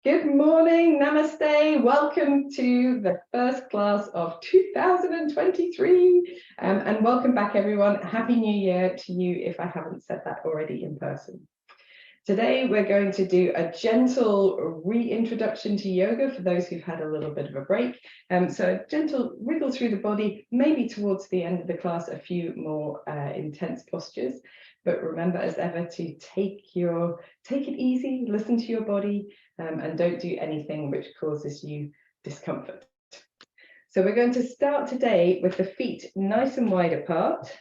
Good morning, namaste. Welcome to the first class of 2023. And welcome back, everyone. Happy New Year to you if I haven't said that already in person. Today, we're going to do a gentle reintroduction to yoga for those who've had a little bit of a break. So a gentle wriggle through the body, maybe towards the end of the class, a few more intense postures. But remember, as ever, to take it easy, listen to your body, and don't do anything which causes you discomfort. So we're going to start today with the feet nice and wide apart.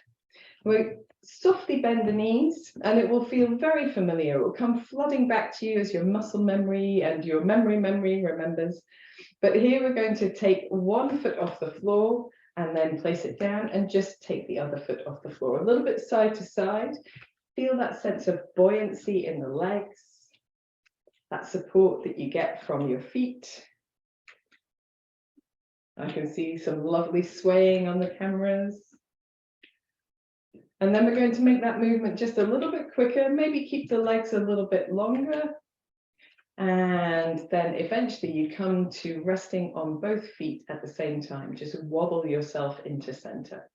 We'll softly bend the knees, and it will feel very familiar. It will come flooding back to you as your muscle memory and your memory remembers. But here we're going to take one foot off the floor and then place it down and just take the other foot off the floor, a little bit side to side. Feel that sense of buoyancy in the legs, that support that you get from your feet. I can see some lovely swaying on the cameras. And then we're going to make that movement just a little bit quicker, maybe keep the legs a little bit longer. And then eventually you come to resting on both feet at the same time. Just wobble yourself into center.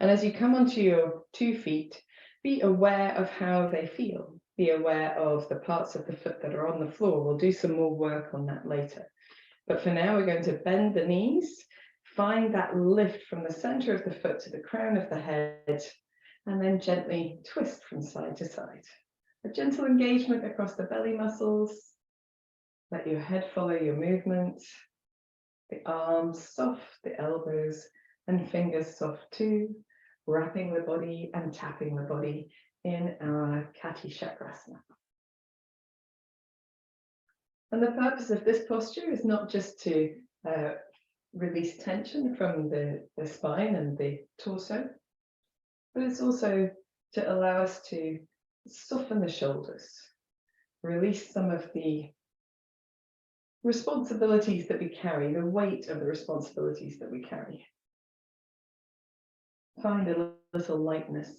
And as you come onto your 2 feet, be aware of how they feel. Be aware of the parts of the foot that are on the floor. We'll do some more work on that later. But for now, we're going to bend the knees, find that lift from the center of the foot to the crown of the head, and then gently twist from side to side. A gentle engagement across the belly muscles. Let your head follow your movement. The arms soft, the elbows and fingers soft too, wrapping the body and tapping the body in our Kati Chakrasana. And the purpose of this posture is not just to release tension from the spine and the torso, but it's also to allow us to soften the shoulders, release some of the responsibilities that we carry, the weight of the responsibilities that we carry. Find a little lightness.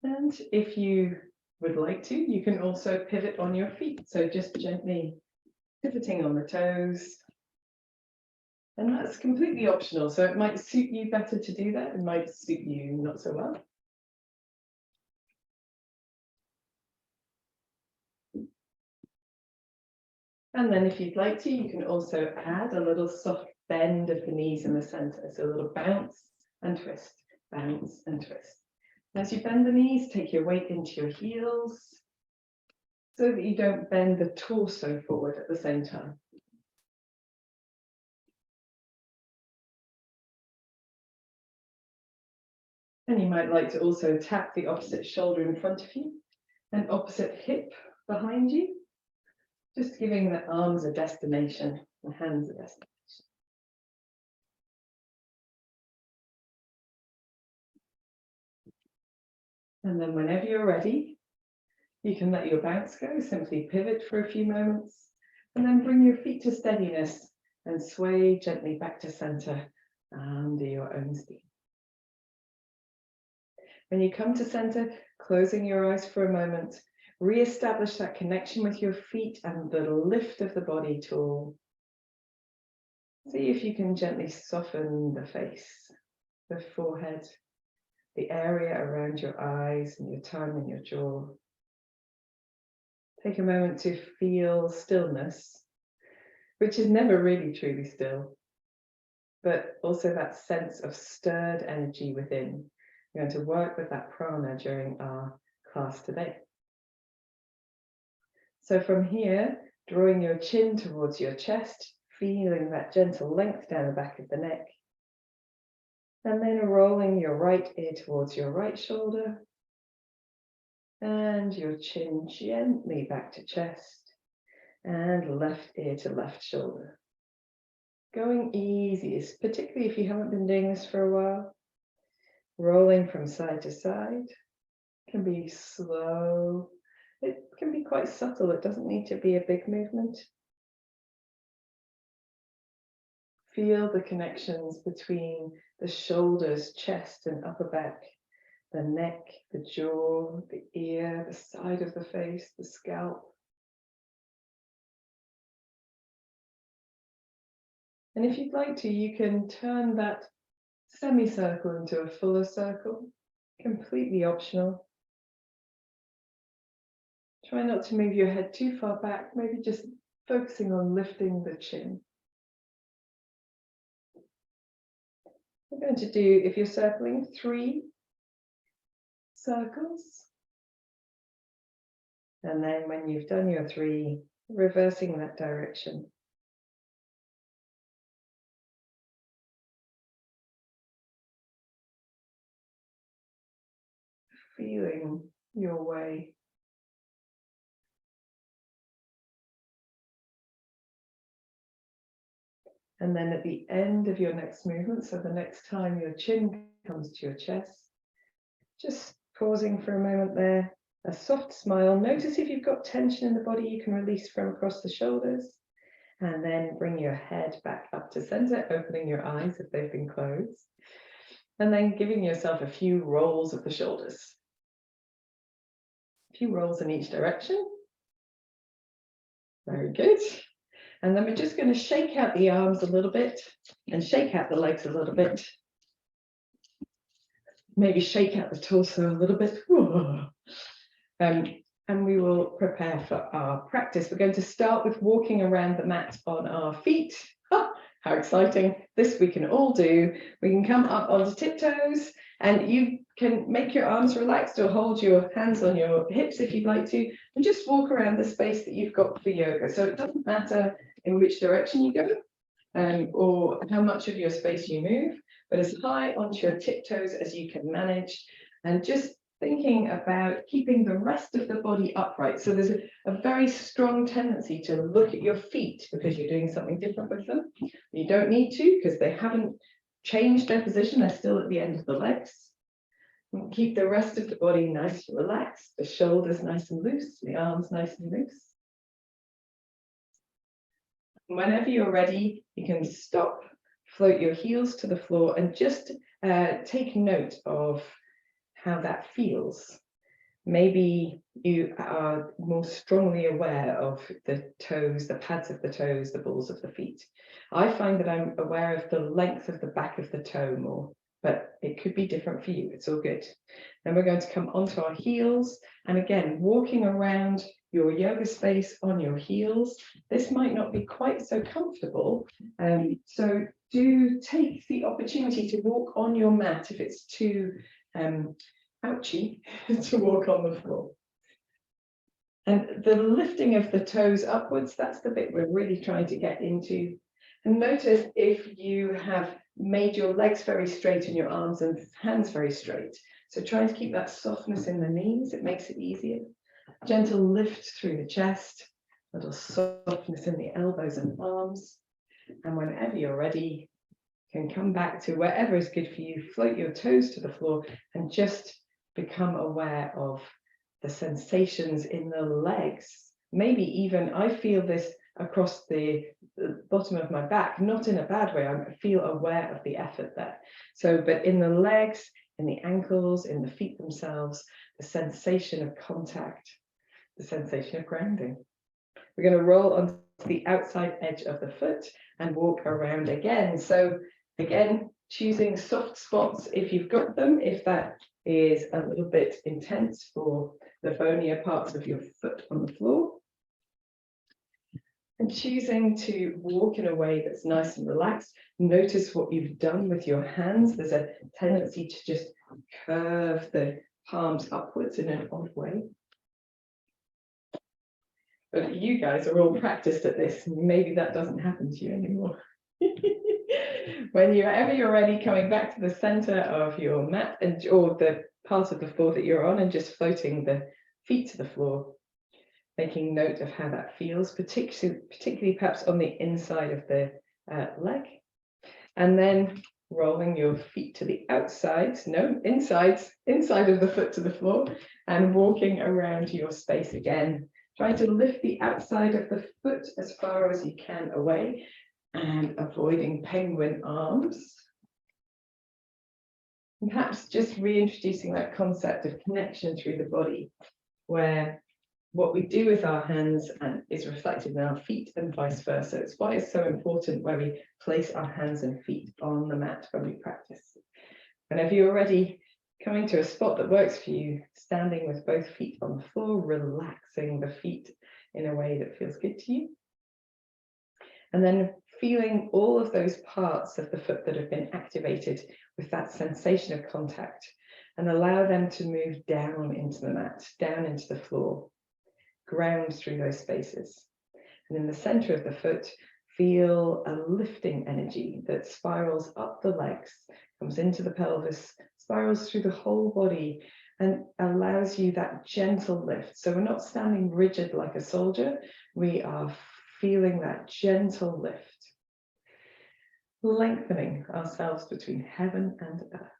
And if you would like to, you can also pivot on your feet. So just gently pivoting on the toes. And that's completely optional. So it might suit you better to do that. It might suit you not so well. And then if you'd like to, you can also add a little soft bend of the knees in the center. So a little bounce and twist, bounce and twist. As you bend the knees, take your weight into your heels so that you don't bend the torso forward at the same time. And you might like to also tap the opposite shoulder in front of you and opposite hip behind you, just giving the arms a destination, the hands a destination. And then whenever you're ready, you can let your bounce go, simply pivot for a few moments, and then bring your feet to steadiness and sway gently back to center under your own steam. When you come to center, closing your eyes for a moment, re-establish that connection with your feet and the lift of the body tall. See if you can gently soften the face, the forehead, the area around your eyes and your tongue and your jaw. Take a moment to feel stillness, which is never really truly still, but also that sense of stirred energy within. We're going to work with that prana during our class today. So from here, drawing your chin towards your chest, feeling that gentle length down the back of the neck, and then rolling your right ear towards your right shoulder, and your chin gently back to chest, and left ear to left shoulder. Going easy, particularly if you haven't been doing this for a while. Rolling from side to side can be slow. It can be quite subtle. It doesn't need to be a big movement. Feel the connections between the shoulders, chest, and upper back the neck, the jaw, the ear, the side of the face, the scalp. And if you'd like to, you can turn that semicircle into a fuller circle, completely optional. Try not to move your head too far back, maybe just focusing on lifting the chin. We're going to do, if you're circling, 3 circles. And then when you've done your 3, reversing that direction. Feeling your way. And then at the end of your next movement, so the next time your chin comes to your chest, just pausing for a moment there, a soft smile. Notice if you've got tension in the body, you can release from across the shoulders. And then bring your head back up to center, opening your eyes if they've been closed. And then giving yourself a few rolls of the shoulders. A few rolls in each direction. Very good. And then we're just going to shake out the arms a little bit and shake out the legs a little bit. Maybe shake out the torso a little bit. And we will prepare for our practice. We're going to start with walking around the mat on our feet. Oh, how exciting. This we can all do. We can come up onto tiptoes and you can make your arms relaxed or hold your hands on your hips if you'd like to, and just walk around the space that you've got for yoga. So it doesn't matter in which direction you go or how much of your space you move, but as high onto your tiptoes as you can manage, and just thinking about keeping the rest of the body upright. So there's a very strong tendency to look at your feet because you're doing something different with them. You don't need to because they haven't changed their position. They're still at the end of the legs. And keep the rest of the body nice and relaxed, the shoulders nice and loose, the arms nice and loose. Whenever you're ready, you can stop, float your heels to the floor, and just take note of how that feels. Maybe you are more strongly aware of the toes, the pads of the toes, the balls of the feet. I find that I'm aware of the length of the back of the toe more, but it could be different for you. It's all good. Then we're going to come onto our heels, and again, walking around your yoga space on your heels. This might not be quite so comfortable, so do take the opportunity to walk on your mat if it's too ouchy to walk on the floor. And the lifting of the toes upwards, that's the bit we're really trying to get into. And notice if you have made your legs very straight and your arms and hands very straight. So trying to keep that softness in the knees, it makes it easier. Gentle lift through the chest, little softness in the elbows and arms. And whenever you're ready, you can come back to wherever is good for you, float your toes to the floor and just become aware of the sensations in the legs. Maybe even I feel this across the bottom of my back, not in a bad way. I feel aware of the effort there. So, but in the legs, in the ankles, in the feet themselves, the sensation of contact, the sensation of grounding. We're going to roll onto the outside edge of the foot and walk around again. So again, choosing soft spots if you've got them, if that is a little bit intense for the bonier parts of your foot on the floor. And choosing to walk in a way that's nice and relaxed. Notice what you've done with your hands. There's a tendency to just curve the palms upwards in an odd way. But you guys are all practiced at this, and maybe that doesn't happen to you anymore. Whenever you're ready, coming back to the center of your mat or the part of the floor that you're on, and just floating the feet to the floor, making note of how that feels, particularly perhaps on the inside of the leg. And then rolling your feet to the outside, inside of the foot to the floor, and walking around your space again. Try to lift the outside of the foot as far as you can away, and avoiding penguin arms. And perhaps just reintroducing that concept of connection through the body, where what we do with our hands is reflected in our feet and vice versa. It's why it's so important where we place our hands and feet on the mat when we practice. Whenever you're ready, coming to a spot that works for you, standing with both feet on the floor, relaxing the feet in a way that feels good to you. And then feeling all of those parts of the foot that have been activated with that sensation of contact, and allow them to move down into the mat, down into the floor, ground through those spaces. And in the center of the foot, feel a lifting energy that spirals up the legs, comes into the pelvis, spirals through the whole body, and allows you that gentle lift. So we're not standing rigid like a soldier, we are feeling that gentle lift, lengthening ourselves between heaven and earth.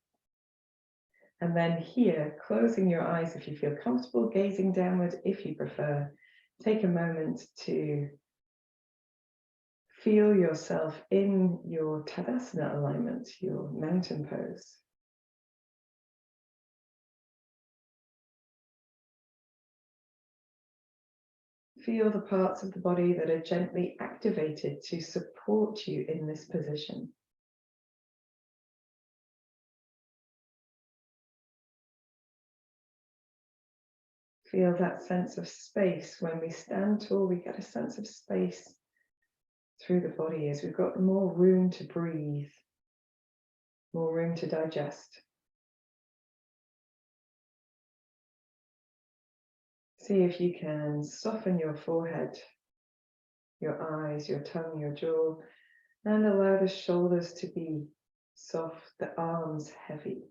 And then here, closing your eyes if you feel comfortable, gazing downward if you prefer. Take a moment to feel yourself in your Tadasana alignment, your mountain pose. Feel the parts of the body that are gently activated to support you in this position. Feel that sense of space. When we stand tall, we get a sense of space through the body as we've got more room to breathe, more room to digest. See if you can soften your forehead, your eyes, your tongue, your jaw, and allow the shoulders to be soft, the arms heavy.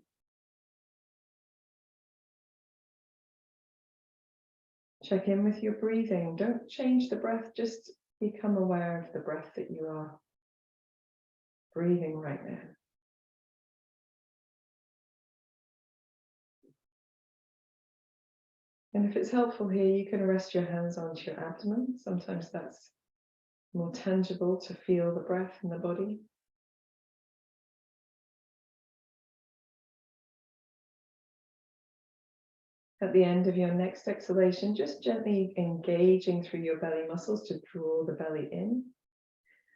Check in with your breathing. Don't change the breath, just become aware of the breath that you are breathing right now. And if it's helpful here, you can rest your hands onto your abdomen. Sometimes that's more tangible to feel the breath in the body. At the end of your next exhalation, just gently engaging through your belly muscles to draw the belly in.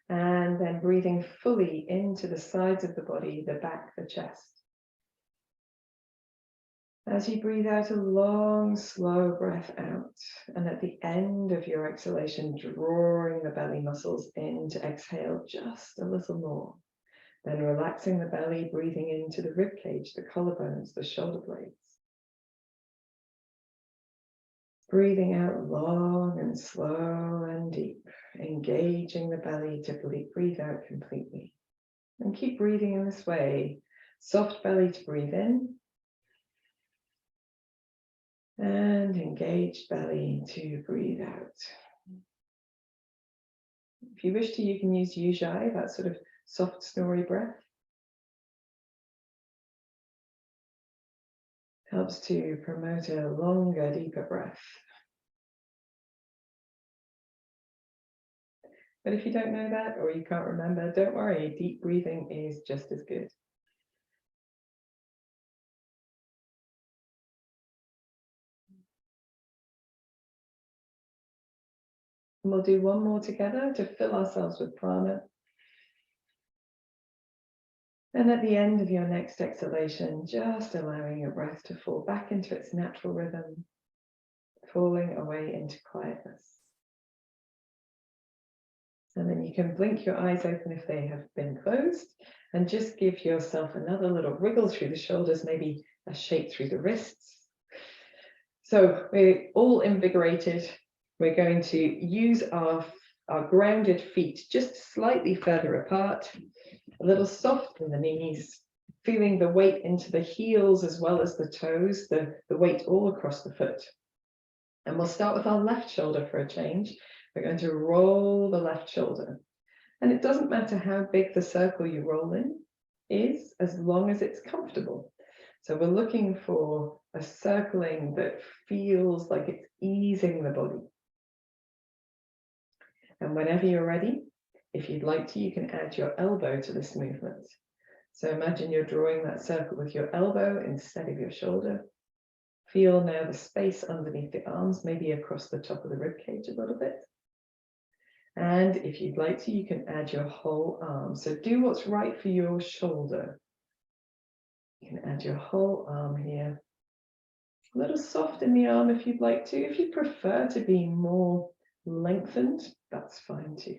And then breathing fully into the sides of the body, the back, the chest. As you breathe out a long, slow breath out, and at the end of your exhalation, drawing the belly muscles in to exhale just a little more. Then relaxing the belly, breathing into the rib cage, the collarbones, the shoulder blades. Breathing out long and slow and deep, engaging the belly to breathe out completely. And keep breathing in this way. Soft belly to breathe in. And engaged belly to breathe out. If you wish to, you can use Ujjayi, that sort of soft, snory breath. Helps to promote a longer, deeper breath. But if you don't know that, or you can't remember, don't worry, deep breathing is just as good. And we'll do one more together to fill ourselves with prana. And at the end of your next exhalation, just allowing your breath to fall back into its natural rhythm, falling away into quietness. And then you can blink your eyes open if they have been closed, and just give yourself another little wriggle through the shoulders, maybe a shake through the wrists. So we're all invigorated. We're going to use our grounded feet just slightly further apart, a little soft in the knees, feeling the weight into the heels as well as the toes, the weight all across the foot. And we'll start with our left shoulder for a change. We're going to roll the left shoulder. And it doesn't matter how big the circle you roll in is, as long as it's comfortable. So we're looking for a circling that feels like it's easing the body. And whenever you're ready, if you'd like to, you can add your elbow to this movement. So imagine you're drawing that circle with your elbow instead of your shoulder. Feel now the space underneath the arms, maybe across the top of the rib cage a little bit. And if you'd like to, you can add your whole arm. So do what's right for your shoulder. You can add your whole arm here. A little soft in the arm if you'd like to. If you prefer to be more lengthened, that's fine too.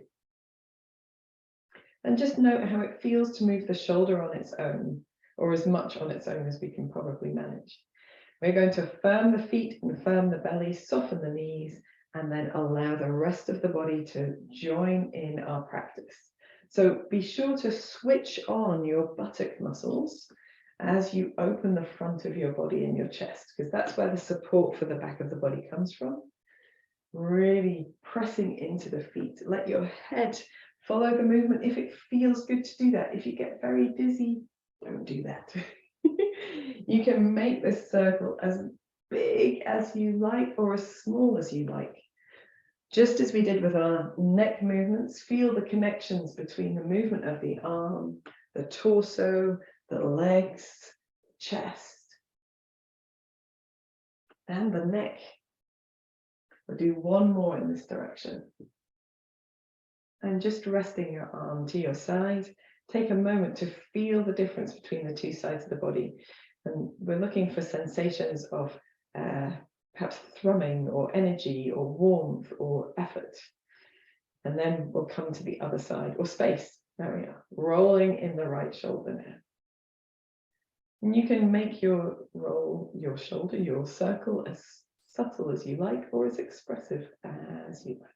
And just note how it feels to move the shoulder on its own, or as much on its own as we can probably manage. We're going to firm the feet and firm the belly, soften the knees, and then allow the rest of the body to join in our practice. So be sure to switch on your buttock muscles as you open the front of your body and your chest, because that's where the support for the back of the body comes from. Really pressing into the feet. Let your head follow the movement if it feels good to do that. If you get very dizzy, don't do that. You can make this circle as big as you like or as small as you like. Just as we did with our neck movements, feel the connections between the movement of the arm, the torso, the legs, chest, and the neck. We'll do one more in this direction. And just resting your arm to your side, take a moment to feel the difference between the two sides of the body. And we're looking for sensations of perhaps thrumming or energy or warmth or effort. And then we'll come to the other side, or space. There we are, rolling in the right shoulder now. And you can make your roll, your shoulder, your circle as subtle as you like, or as expressive as you like.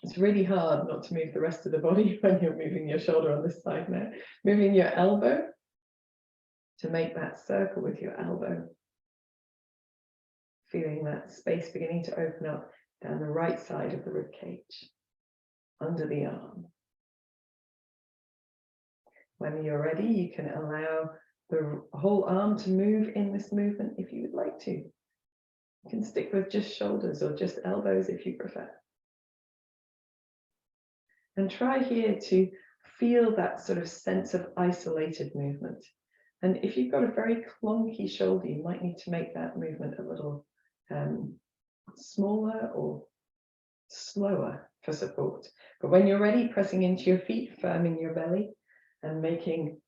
It's really hard not to move the rest of the body when you're moving your shoulder on this side now. Moving your elbow to make that circle with your elbow. Feeling that space beginning to open up down the right side of the rib cage, under the arm. When you're ready, you can allow the whole arm to move in this movement if you would like to. You can stick with just shoulders or just elbows if you prefer. And try here to feel that sort of sense of isolated movement. And if you've got a very clunky shoulder, you might need to make that movement a little smaller or slower for support. But when you're ready, pressing into your feet, firming your belly, and making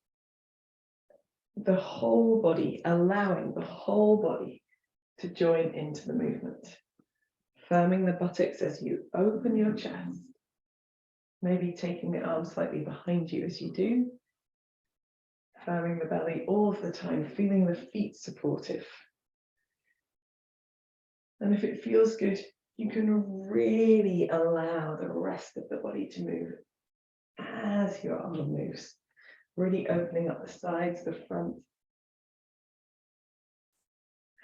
the whole body, allowing the whole body to join into the movement. Firming the buttocks as you open your chest. Maybe taking the arms slightly behind you as you do. Firming the belly all of the time, feeling the feet supportive. And if it feels good, you can really allow the rest of the body to move as your arm moves. Really opening up the sides, the front,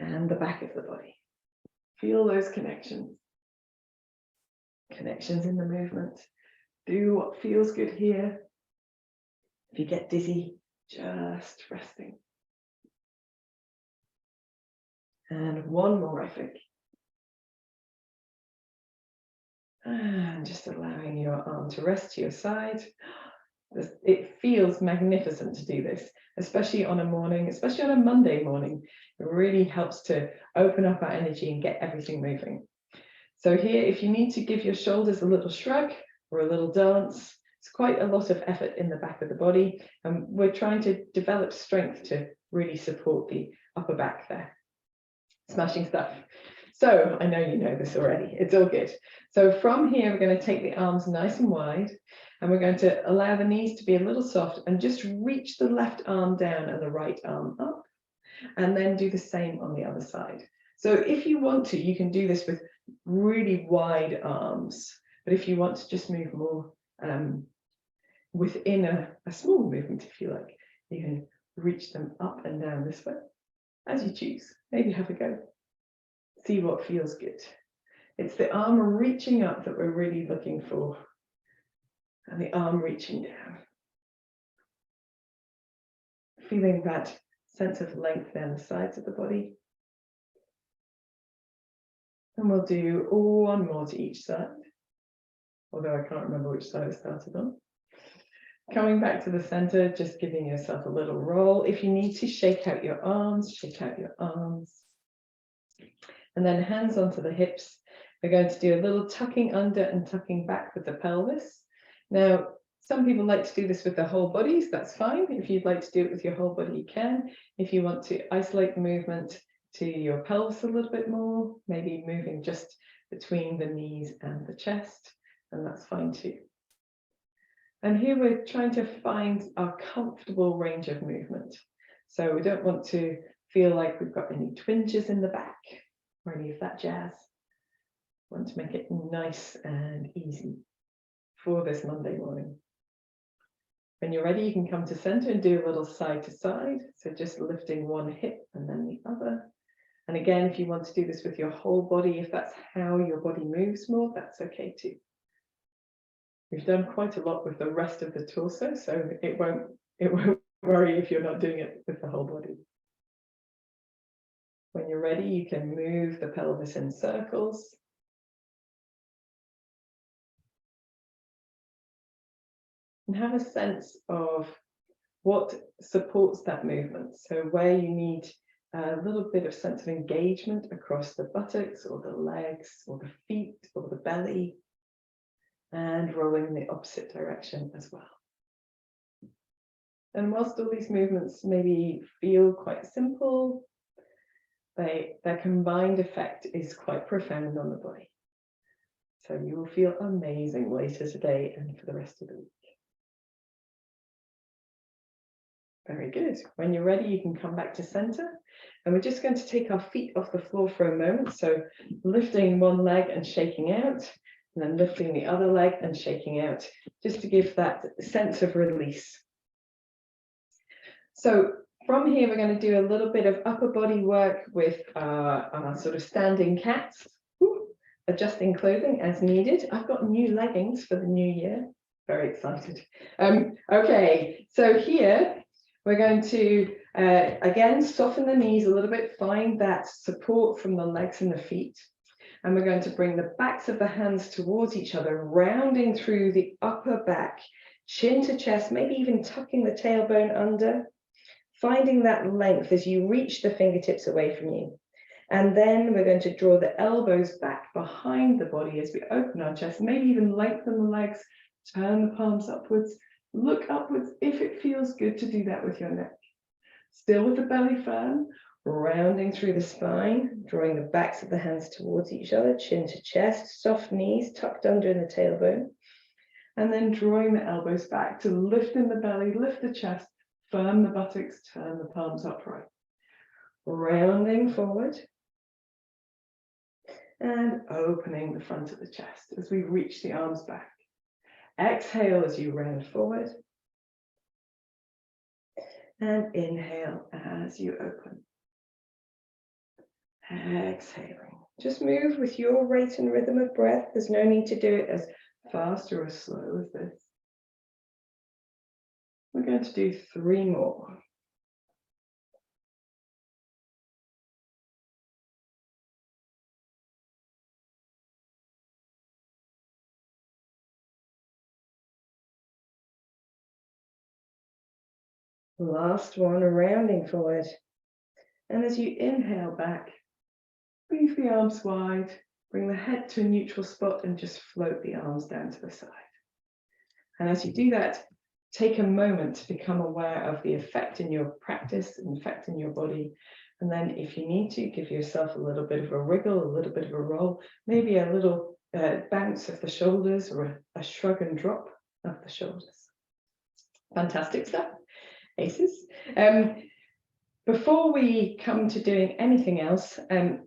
and the back of the body. Feel those connections. Connections in the movement. Do what feels good here. If you get dizzy, just resting. And one more, I think. And just allowing your arm to rest to your side. It feels magnificent to do this, especially on a morning, especially on a Monday morning. It really helps to open up our energy and get everything moving. So here, if you need to give your shoulders a little shrug or a little dance, it's quite a lot of effort in the back of the body. And we're trying to develop strength to really support the upper back there. Smashing stuff. So I know you know this already. It's all good. So from here, we're going to take the arms nice and wide, and we're going to allow the knees to be a little soft and just reach the left arm down and the right arm up, and then do the same on the other side. So if you want to, you can do this with really wide arms, but if you want to just move more within a small movement, if you like, you can reach them up and down this way, as you choose. Maybe have a go. See what feels good. It's the arm reaching up that we're really looking for, and the arm reaching down. Feeling that sense of length down the sides of the body. And we'll do one more to each side, although I can't remember which side I started on. Coming back to the center, just giving yourself a little roll. If you need to, shake out your arms, shake out your arms. And then hands onto the hips. We're going to do a little tucking under and tucking back with the pelvis. Now, some people like to do this with their whole bodies. That's fine. If you'd like to do it with your whole body, you can. If you want to isolate the movement to your pelvis a little bit more, maybe moving just between the knees and the chest, and that's fine too. And here we're trying to find our comfortable range of movement. So we don't want to feel like we've got any twinges in the back or any of that jazz. We want to make it nice and easy for this Monday morning. When you're ready, you can come to center and do a little side to side. So just lifting one hip and then the other. And again, if you want to do this with your whole body, if that's how your body moves more, that's okay too. We've done quite a lot with the rest of the torso, so it won't worry if you're not doing it with the whole body. When you're ready, you can move the pelvis in circles. And have a sense of what supports that movement. So where you need a little bit of sense of engagement across the buttocks or the legs or the feet or the belly, and rolling in the opposite direction as well. And whilst all these movements maybe feel quite simple, their combined effect is quite profound on the body. So you will feel amazing later today and for the rest of the week. Very good. When you're ready, you can come back to center. And we're just going to take our feet off the floor for a moment. So lifting one leg and shaking out, and then lifting the other leg and shaking out, just to give that sense of release. So from here, we're going to do a little bit of upper body work with our sort of standing cats, adjusting clothing as needed. I've got new leggings for the new year. Very excited. Okay, so here we're going to, again, soften the knees a little bit, find that support from the legs and the feet. And we're going to bring the backs of the hands towards each other, rounding through the upper back, chin to chest, maybe even tucking the tailbone under, finding that length as you reach the fingertips away from you. And then we're going to draw the elbows back behind the body as we open our chest, maybe even lengthen the legs, turn the palms upwards, look upwards if it feels good to do that with your neck. Still with the belly firm, rounding through the spine, drawing the backs of the hands towards each other, chin to chest, soft knees tucked under in the tailbone, and then drawing the elbows back to lift in the belly, lift the chest, firm the buttocks, turn the palms upright. Rounding forward and opening the front of the chest as we reach the arms back. Exhale as you round forward, and inhale as you open. Exhaling. Just move with your rate and rhythm of breath. There's no need to do it as fast or as slow as this. We're going to do 3 more. Last one, rounding forward. And as you inhale back, move the arms wide, bring the head to a neutral spot and just float the arms down to the side. And as you do that, take a moment to become aware of the effect in your practice and effect in your body. And then if you need to, give yourself a little bit of a wriggle, a little bit of a roll, maybe a little bounce of the shoulders or a shrug and drop of the shoulders. Fantastic stuff. Aces. Before we come to doing anything else,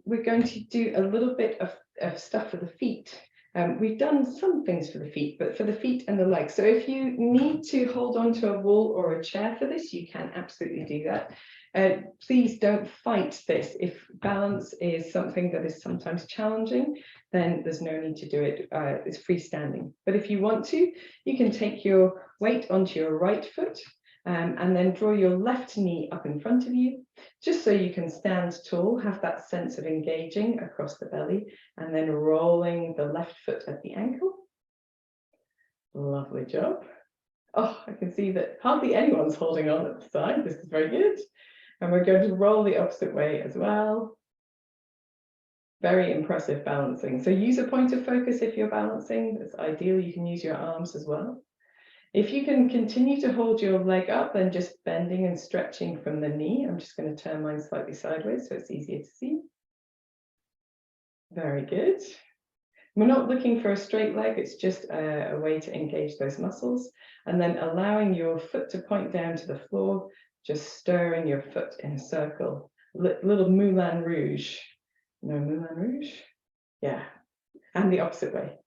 we're going to do a little bit of stuff for the feet. We've done some things for the feet, but for the feet and the legs. So if you need to hold on to a wall or a chair for this, you can absolutely do that. Please don't fight this. If balance is something that is sometimes challenging, then there's no need to do it. It's freestanding. But if you want to, you can take your weight onto your right foot, and then draw your left knee up in front of you, just so you can stand tall, have that sense of engaging across the belly, and then rolling the left foot at the ankle. Lovely job. Oh, I can see that hardly anyone's holding on at the side. This is very good. And we're going to roll the opposite way as well. Very impressive balancing. So use a point of focus if you're balancing. It's ideal. You can use your arms as well. If you can continue to hold your leg up, then just bending and stretching from the knee. I'm just going to turn mine slightly sideways so it's easier to see. Very good. We're not looking for a straight leg, it's just a way to engage those muscles. And then allowing your foot to point down to the floor, just stirring your foot in a circle. Little Moulin Rouge. No Moulin Rouge? Yeah. And the opposite way.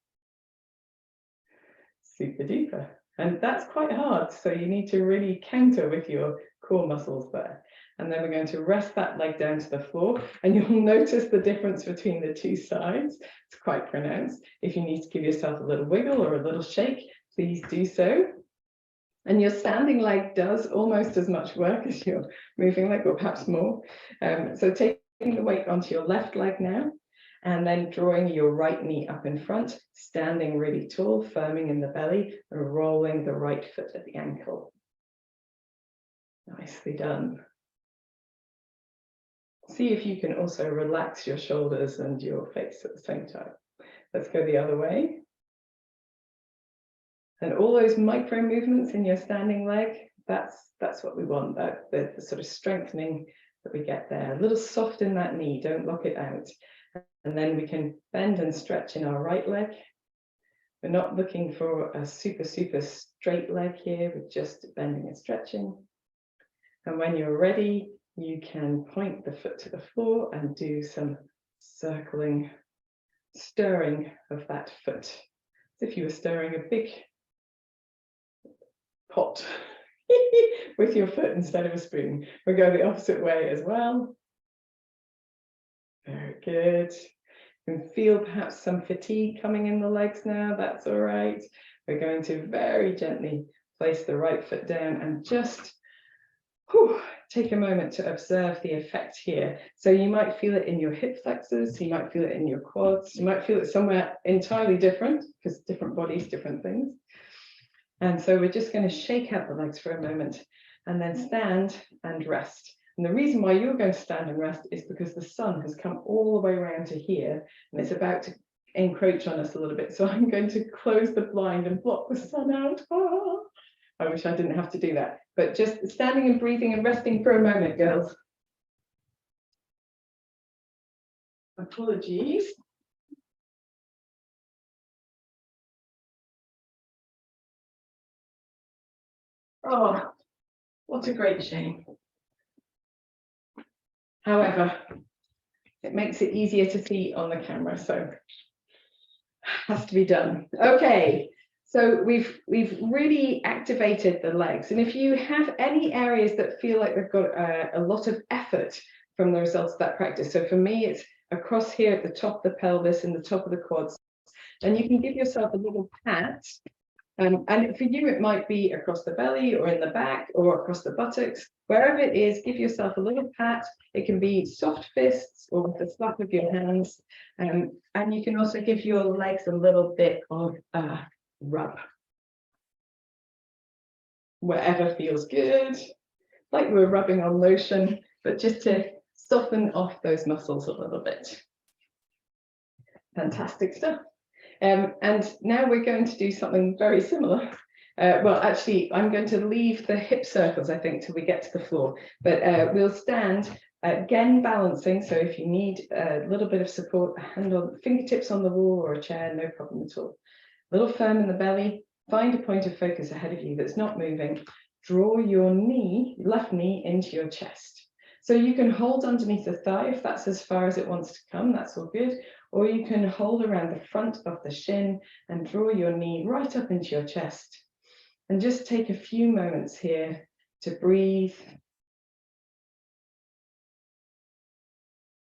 Super duper. And that's quite hard, so you need to really counter with your core muscles there. And then we're going to rest that leg down to the floor, and you'll notice the difference between the two sides. It's quite pronounced. If you need to give yourself a little wiggle or a little shake, please do so. And your standing leg does almost as much work as your moving leg, or perhaps more. So taking the weight onto your left leg now, and then drawing your right knee up in front, standing really tall, firming in the belly, and rolling the right foot at the ankle. Nicely done. See if you can also relax your shoulders and your face at the same time. Let's go the other way. And all those micro movements in your standing leg, that's what we want, the sort of strengthening that we get there. A little soft in that knee, don't lock it out. And then we can bend and stretch in our right leg. We're not looking for a super straight leg here, we're just bending and stretching. And when you're ready, you can point the foot to the floor and do some circling, stirring of that foot, as if you were stirring a big pot with your foot instead of a spoon. We'll go the opposite way as well. Very good. You can feel perhaps some fatigue coming in the legs now, that's all right. We're going to very gently place the right foot down and just take a moment to observe the effect here. So you might feel it in your hip flexors, you might feel it in your quads, you might feel it somewhere entirely different, because different bodies, different things. And so we're just going to shake out the legs for a moment and then stand and rest. And the reason why you're going to stand and rest is because the sun has come all the way around to here and it's about to encroach on us a little bit. So I'm going to close the blind and block the sun out. Oh, I wish I didn't have to do that. But just standing and breathing and resting for a moment, girls. Apologies. Oh, what a great shame. However, it makes it easier to see on the camera, so has to be done. Okay, so we've really activated the legs, and if you have any areas that feel like they've got a lot of effort from the results of that practice, so for me it's across here at the top of the pelvis and the top of the quads, then you can give yourself a little pat. And for you, it might be across the belly or in the back or across the buttocks. Wherever it is, give yourself a little pat. It can be soft fists or with the slap of your hands. And you can also give your legs a little bit of rub. Wherever feels good, like we're rubbing on lotion, but just to soften off those muscles a little bit. Fantastic stuff. And now we're going to do something very similar. Well, actually, I'm going to leave the hip circles, I think, till we get to the floor. But we'll stand, again, balancing. So if you need a little bit of support, a hand on fingertips on the wall or a chair, no problem at all. A little firm in the belly. Find a point of focus ahead of you that's not moving. Draw your knee, left knee, into your chest. So you can hold underneath the thigh if that's as far as it wants to come, that's all good. Or you can hold around the front of the shin and draw your knee right up into your chest. And just take a few moments here to breathe.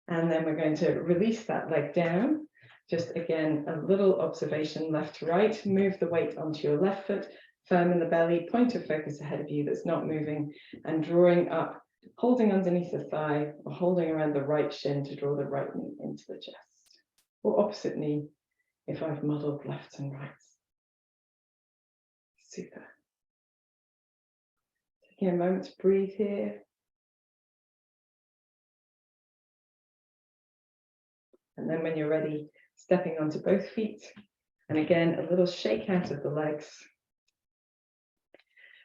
And then we're going to release that leg down. Just again, a little observation left to right. Move the weight onto your left foot, firm in the belly, point of focus ahead of you that's not moving, and drawing up, holding underneath the thigh or holding around the right shin to draw the right knee into the chest. Or opposite knee if I've muddled left and right. Super. Taking a moment to breathe here. And then when you're ready, stepping onto both feet. And again, a little shake out of the legs.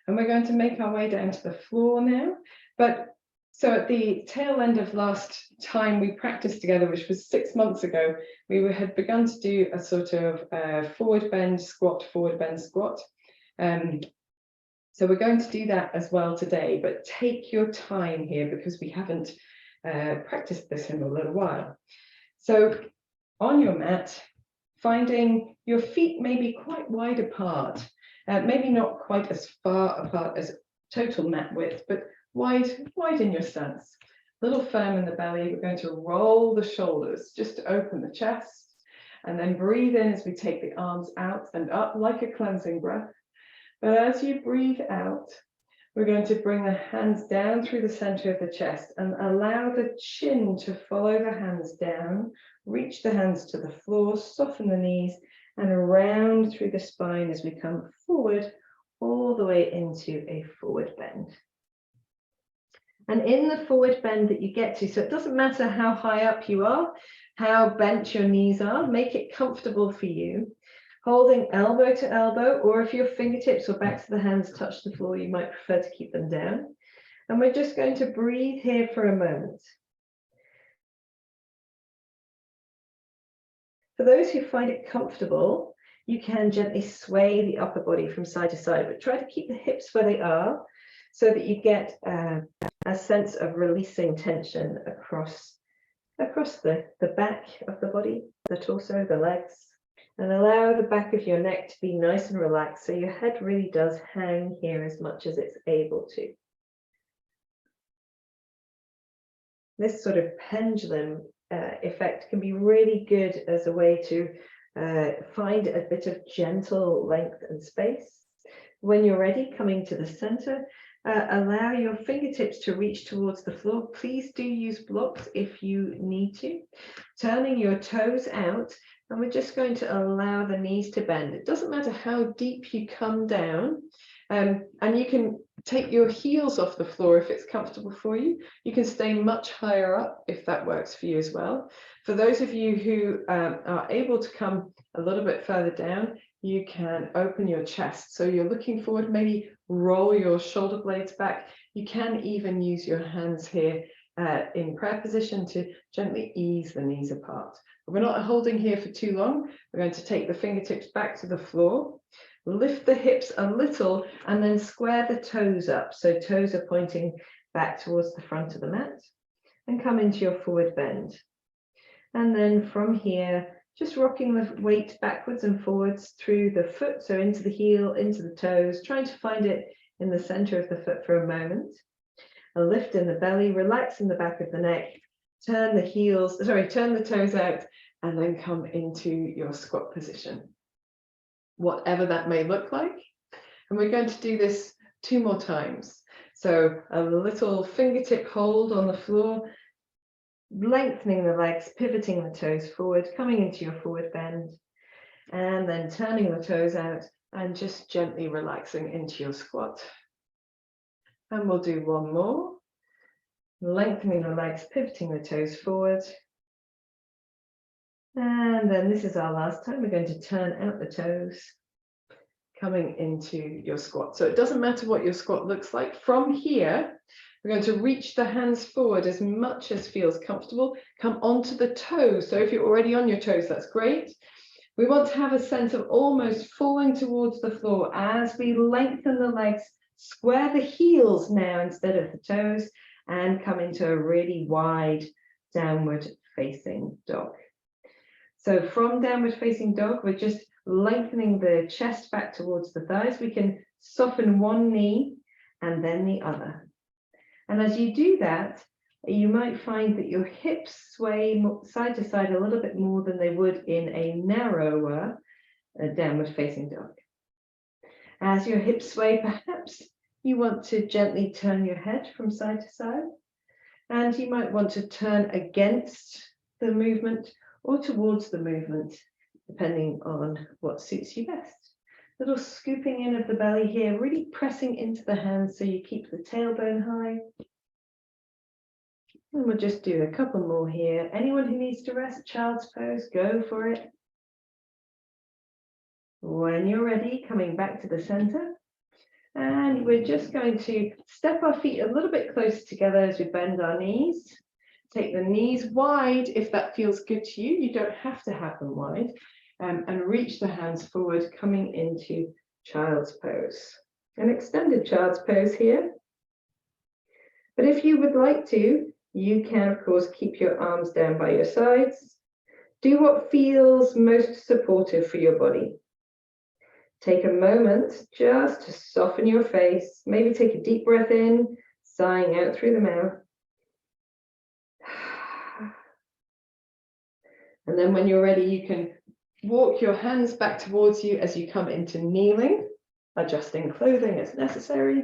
And we're going to make our way down to the floor now. But so at the tail end of last time we practiced together, which was 6 months ago, we had begun to do a sort of forward bend squat, forward bend squat. So we're going to do that as well today, but take your time here because we haven't practiced this in a little while. So on your mat, finding your feet maybe quite wide apart, maybe not quite as far apart as total mat width, but wide in your stance. A little firm in the belly. We're going to roll the shoulders just to open the chest, and then breathe in as we take the arms out and up like a cleansing breath. But as you breathe out, we're going to bring the hands down through the center of the chest and allow the chin to follow the hands down. Reach the hands to the floor, soften the knees, and around through the spine as we come forward, all the way into a forward bend. And in the forward bend that you get to, so it doesn't matter how high up you are, how bent your knees are, make it comfortable for you. Holding elbow to elbow, or if your fingertips or backs of the hands touch the floor, you might prefer to keep them down. And we're just going to breathe here for a moment. For those who find it comfortable, you can gently sway the upper body from side to side, but try to keep the hips where they are so that you get a sense of releasing tension across the back of the body, the torso, the legs. And allow the back of your neck to be nice and relaxed so your head really does hang here as much as it's able to. This sort of pendulum effect can be really good as a way to find a bit of gentle length and space. When you're ready, coming to the center, allow your fingertips to reach towards the floor. Please do use blocks if you need to. Turning your toes out, and we're just going to allow the knees to bend. It doesn't matter how deep you come down, and you can take your heels off the floor if it's comfortable for you. You can stay much higher up if that works for you as well. For those of you who are able to come a little bit further down, you can open your chest. So you're looking forward, maybe roll your shoulder blades back. You can even use your hands here in prayer position to gently ease the knees apart. But we're not holding here for too long. We're going to take the fingertips back to the floor, lift the hips a little, and then square the toes up. So toes are pointing back towards the front of the mat, and come into your forward bend. And then from here, just rocking the weight backwards and forwards through the foot, so into the heel, into the toes, trying to find it in the center of the foot for a moment. A lift in the belly, relax in the back of the neck, turn the toes out, and then come into your squat position, whatever that may look like. And we're going to do this 2 more times. So a little fingertip hold on the floor, lengthening the legs, pivoting the toes forward, coming into your forward bend, and then turning the toes out and just gently relaxing into your squat. And we'll do 1 more. Lengthening the legs, pivoting the toes forward. And then this is our last time. We're going to turn out the toes, coming into your squat. So it doesn't matter what your squat looks like. From here, we're going to reach the hands forward as much as feels comfortable. Come onto the toes. So if you're already on your toes, that's great. We want to have a sense of almost falling towards the floor as we lengthen the legs, square the heels now instead of the toes, and come into a really wide downward facing dog. So from downward facing dog, we're just lengthening the chest back towards the thighs. We can soften one knee and then the other. And as you do that, you might find that your hips sway side to side a little bit more than they would in a narrower downward facing dog. As your hips sway, perhaps you want to gently turn your head from side to side, and you might want to turn against the movement or towards the movement, depending on what suits you best. Little scooping in of the belly here, really pressing into the hands so you keep the tailbone high. And we'll just do a couple more here. Anyone who needs to rest, child's pose, go for it. When you're ready, coming back to the center. And we're just going to step our feet a little bit closer together as we bend our knees. Take the knees wide if that feels good to you. You don't have to have them wide. And reach the hands forward, coming into child's pose. An extended child's pose here. But if you would like to, you can, of course, keep your arms down by your sides. Do what feels most supportive for your body. Take a moment just to soften your face. Maybe take a deep breath in, sighing out through the mouth. And then when you're ready, you can walk your hands back towards you as you come into kneeling, adjusting clothing as necessary.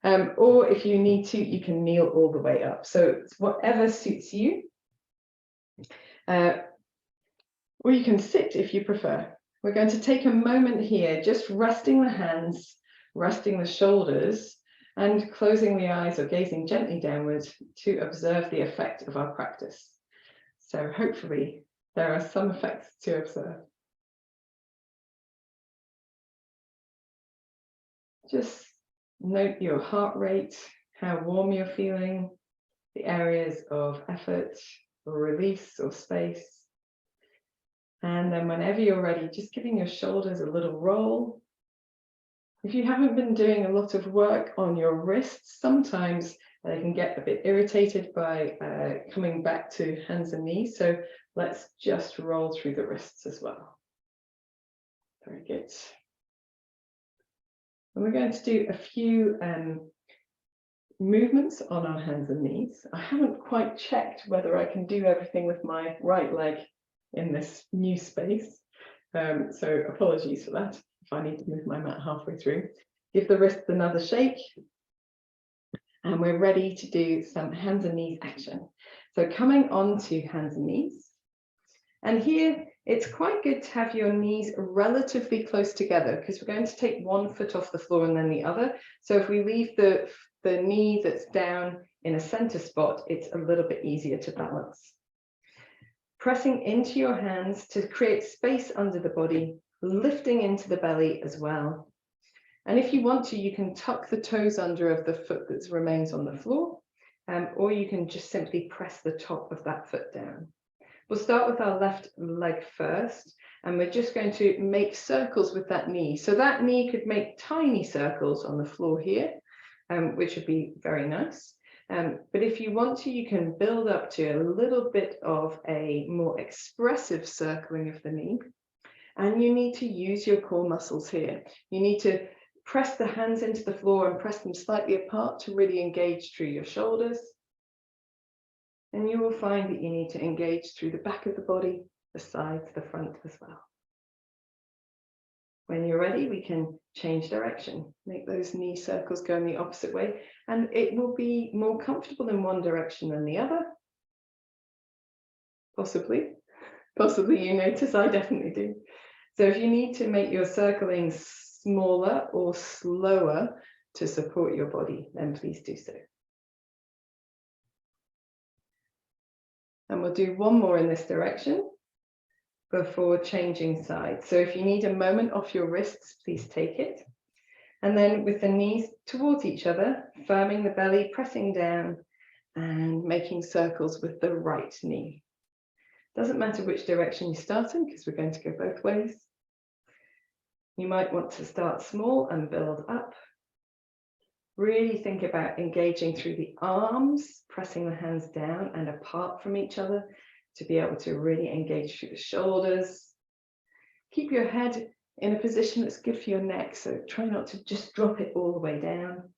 Or if you need to, you can kneel all the way up. So it's whatever suits you. Or you can sit if you prefer. We're going to take a moment here, just resting the hands, resting the shoulders, and closing the eyes or gazing gently downwards to observe the effect of our practice. So hopefully there are some effects to observe. Just note your heart rate, how warm you're feeling, the areas of effort or release or space. And then whenever you're ready, just giving your shoulders a little roll. If you haven't been doing a lot of work on your wrists, sometimes they can get a bit irritated by coming back to hands and knees. So let's just roll through the wrists as well. Very good. And we're going to do a few movements on our hands and knees. I haven't quite checked whether I can do everything with my right leg in this new space. So apologies for that if I need to move my mat halfway through. Give the wrists another shake. And we're ready to do some hands and knees action. So coming on to hands and knees. And here, it's quite good to have your knees relatively close together because we're going to take one foot off the floor and then the other. So if we leave the knee that's down in a center spot, it's a little bit easier to balance. Pressing into your hands to create space under the body, lifting into the belly as well. And if you want to, you can tuck the toes under of the foot that remains on the floor, or you can just simply press the top of that foot down. We'll start with our left leg first, and we're just going to make circles with that knee. So that knee could make tiny circles on the floor here, which would be very nice. But if you want to, you can build up to a little bit of a more expressive circling of the knee. And you need to use your core muscles here. You need to press the hands into the floor and press them slightly apart to really engage through your shoulders. And you will find that you need to engage through the back of the body, the sides, the front as well. When you're ready, we can change direction, make those knee circles go in the opposite way, and it will be more comfortable in one direction than the other. Possibly you notice, I definitely do. So if you need to make your circling smaller or slower to support your body, then please do so. And we'll do one more in this direction before changing sides. So if you need a moment off your wrists, please take it. And then with the knees towards each other, firming the belly, pressing down and making circles with the right knee. Doesn't matter which direction you start in because we're going to go both ways. You might want to start small and build up. Really think about engaging through the arms, pressing the hands down and apart from each other to be able to really engage through the shoulders. Keep your head in a position that's good for your neck, so try not to just drop it all the way down.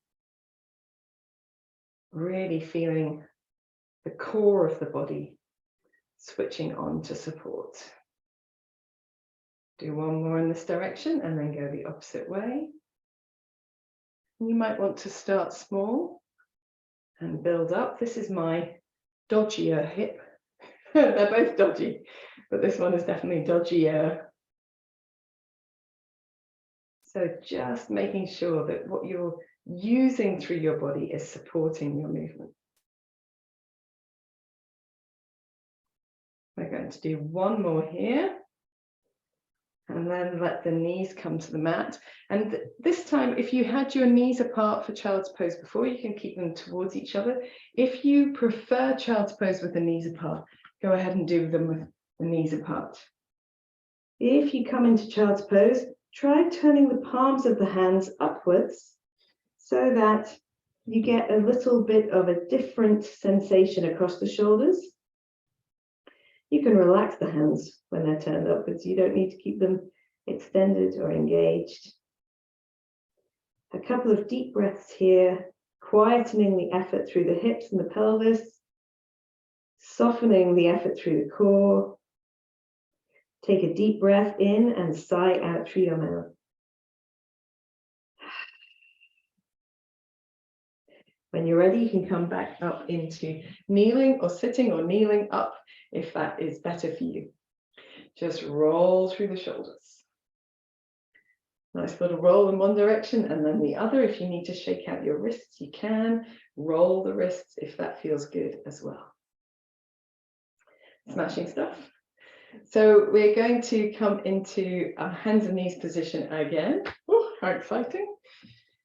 Really feeling the core of the body switching on to support. Do one more in this direction and then go the opposite way. You might want to start small and build up. This is my dodgier hip. They're both dodgy, but this one is definitely dodgier. So just making sure that what you're using through your body is supporting your movement. We're going to do one more here. And then let the knees come to the mat. And this time, if you had your knees apart for child's pose before, you can keep them towards each other. If you prefer child's pose with the knees apart, go ahead and do them with the knees apart. If you come into child's pose, try turning the palms of the hands upwards so that you get a little bit of a different sensation across the shoulders. You can relax the hands when they're turned upwards. You don't need to keep them extended or engaged. A couple of deep breaths here, quietening the effort through the hips and the pelvis, softening the effort through the core. Take a deep breath in and sigh out through your mouth. When you're ready, you can come back up into kneeling or sitting or kneeling up if that is better for you. Just roll through the shoulders. Nice little roll in one direction and then the other. If you need to shake out your wrists, you can. Roll the wrists if that feels good as well. Smashing stuff. So we're going to come into a hands and knees position again. Oh, how exciting.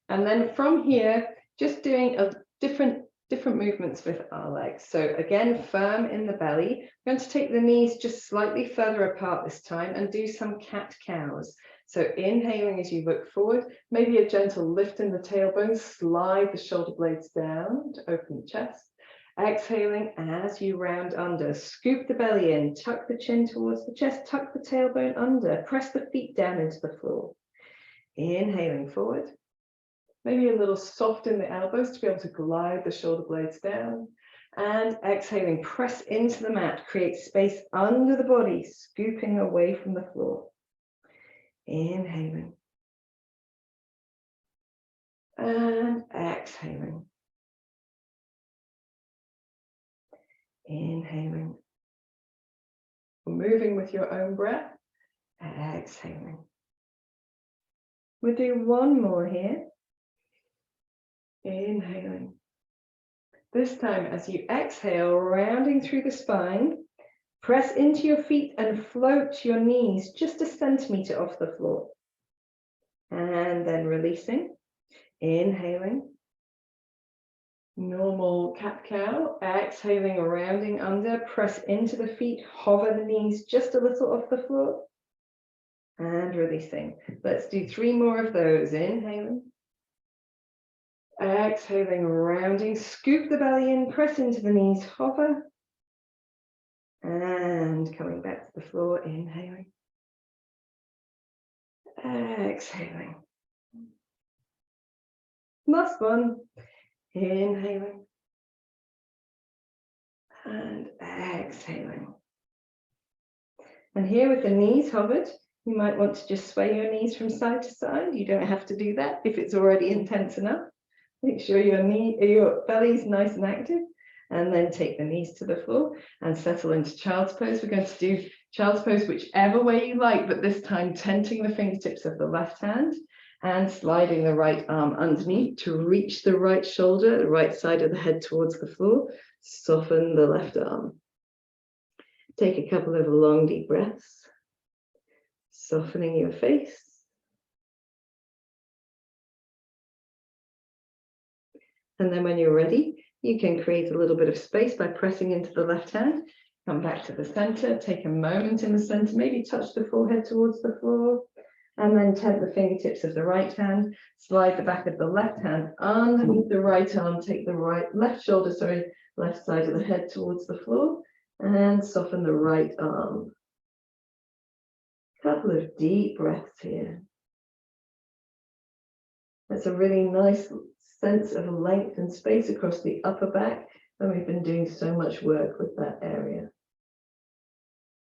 And then from here, just doing a different movements with our legs. So again, firm in the belly. I'm going to take the knees just slightly further apart this time and do some cat-cows. So inhaling as you look forward, maybe a gentle lift in the tailbone, slide the shoulder blades down to open the chest. Exhaling as you round under, scoop the belly in, tuck the chin towards the chest, tuck the tailbone under, press the feet down into the floor. Inhaling forward. Maybe a little soft in the elbows to be able to glide the shoulder blades down. And exhaling, press into the mat, create space under the body, scooping away from the floor. Inhaling. And exhaling. Inhaling. Moving with your own breath. Exhaling. We'll do one more here. Inhaling. This time, as you exhale, rounding through the spine, press into your feet and float your knees just a centimeter off the floor. And then releasing. Inhaling. Normal cat-cow. Exhaling, rounding under, press into the feet, hover the knees just a little off the floor. And releasing. Let's do 3 more of those. Inhaling. Exhaling, rounding, scoop the belly in, press into the knees, hover. And coming back to the floor, inhaling. Exhaling. Last one. Inhaling. And exhaling. And here with the knees hovered, you might want to just sway your knees from side to side. You don't have to do that if it's already intense enough. Make sure your belly is nice and active, and then take the knees to the floor and settle into child's pose. We're going to do child's pose whichever way you like, but this time tenting the fingertips of the left hand and sliding the right arm underneath to reach the right shoulder, the right side of the head towards the floor. Soften the left arm. Take a couple of long deep breaths, softening your face. And then when you're ready, you can create a little bit of space by pressing into the left hand. Come back to the center, take a moment in the center, maybe touch the forehead towards the floor, and then tent the fingertips of the right hand, slide the back of the left hand underneath the right arm, take the left side of the head towards the floor, and soften the right arm. Couple of deep breaths here. That's a really nice sense of length and space across the upper back, and we've been doing so much work with that area.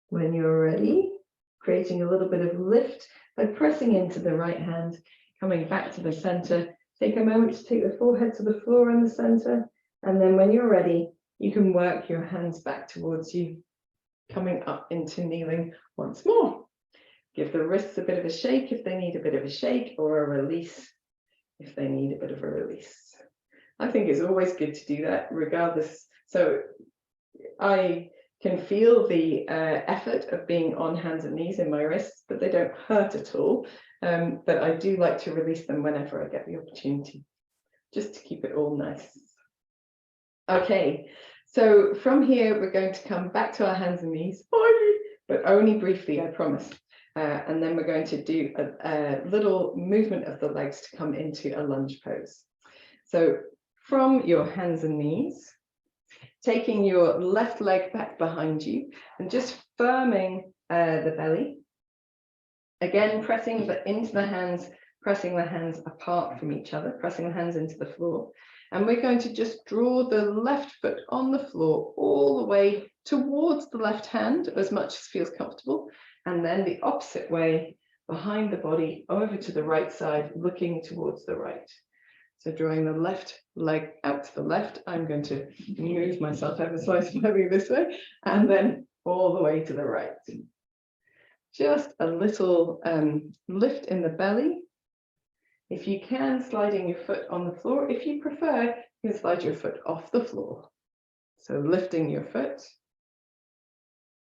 When you're ready, creating a little bit of lift by pressing into the right hand, coming back to the center. Take a moment to take the forehead to the floor in the center, and then when you're ready, you can work your hands back towards you, coming up into kneeling once more. Give the wrists a bit of a shake if they need a bit of a shake, or a release if they need a bit of a release. I think it's always good to do that regardless. So I can feel the effort of being on hands and knees in my wrists, but they don't hurt at all. But I do like to release them whenever I get the opportunity, just to keep it all nice. Okay, so from here, we're going to come back to our hands and knees, but only briefly, I promise. And then we're going to do a little movement of the legs to come into a lunge pose. So from your hands and knees, taking your left leg back behind you and just firming the belly. Again, pressing into the hands, pressing the hands apart from each other, pressing the hands into the floor. And we're going to just draw the left foot on the floor all the way towards the left hand as much as feels comfortable. And then the opposite way behind the body over to the right side, looking towards the right. So drawing the left leg out to the left, I'm going to move myself ever so slightly this way, and then all the way to the right. Just a little lift in the belly. If you can, sliding your foot on the floor. If you prefer, you can slide your foot off the floor. So lifting your foot.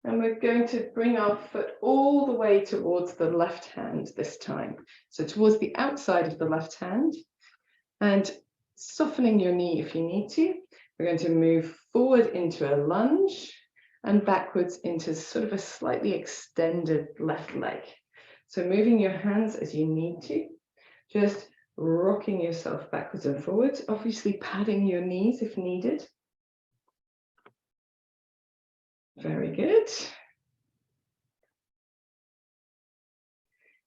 And we're going to bring our foot all the way towards the left hand this time. So towards the outside of the left hand. And softening your knee if you need to. We're going to move forward into a lunge and backwards into sort of a slightly extended left leg. So moving your hands as you need to, just rocking yourself backwards and forwards, obviously padding your knees if needed. Very good.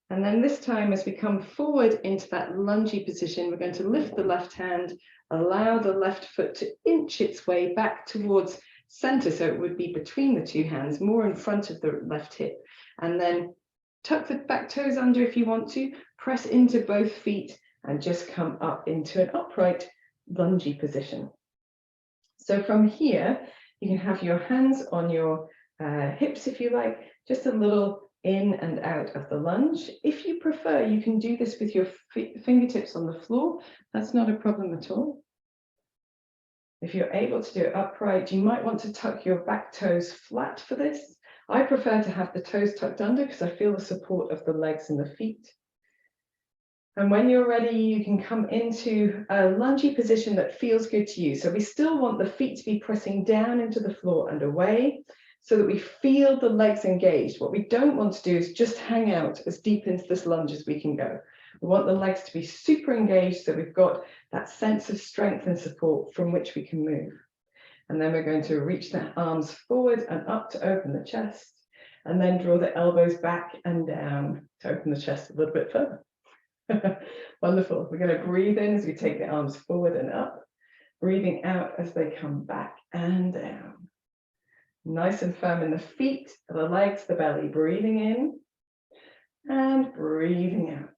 And then this time, as we come forward into that lungy position, we're going to lift the left hand, allow the left foot to inch its way back towards center, so it would be between the two hands, more in front of the left hip. And then tuck the back toes under if you want to, press into both feet, and just come up into an upright lungy position. So from here, you can have your hands on your hips if you like, just a little in and out of the lunge. If you prefer, you can do this with your fingertips on the floor. That's not a problem at all. If you're able to do it upright, you might want to tuck your back toes flat for this. I prefer to have the toes tucked under because I feel the support of the legs and the feet. And when you're ready, you can come into a lungy position that feels good to you. So we still want the feet to be pressing down into the floor and away, so that we feel the legs engaged. What we don't want to do is just hang out as deep into this lunge as we can go. We want the legs to be super engaged, so we've got that sense of strength and support from which we can move. And then we're going to reach the arms forward and up to open the chest, and then draw the elbows back and down to open the chest a little bit further. Wonderful. We're going to breathe in as we take the arms forward and up, breathing out as they come back and down. Nice and firm in the feet, the legs, the belly, breathing in and breathing out.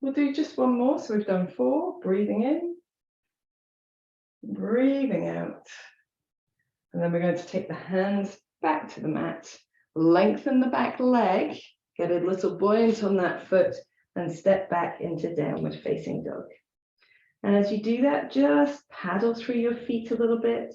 We'll do just one more. So we've done 4, breathing in, breathing out. And then we're going to take the hands back to the mat, lengthen the back leg, get a little buoyant on that foot, and step back into downward facing dog. And as you do that, just paddle through your feet a little bit.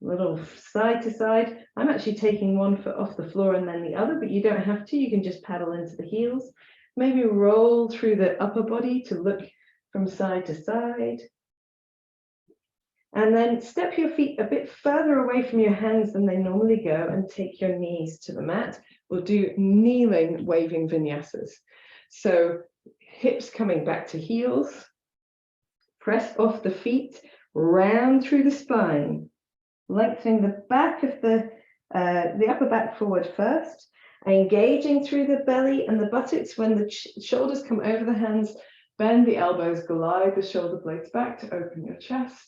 Little side to side. I'm actually taking one foot off the floor and then the other, but you don't have to. You can just paddle into the heels. Maybe roll through the upper body to look from side to side. And then step your feet a bit further away from your hands than they normally go and take your knees to the mat. We'll do kneeling waving vinyasas. So hips coming back to heels. Press off the feet, round through the spine. Lengthening the back of the upper back forward first, engaging through the belly and the buttocks. When the shoulders come over the hands, bend the elbows, glide the shoulder blades back to open your chest.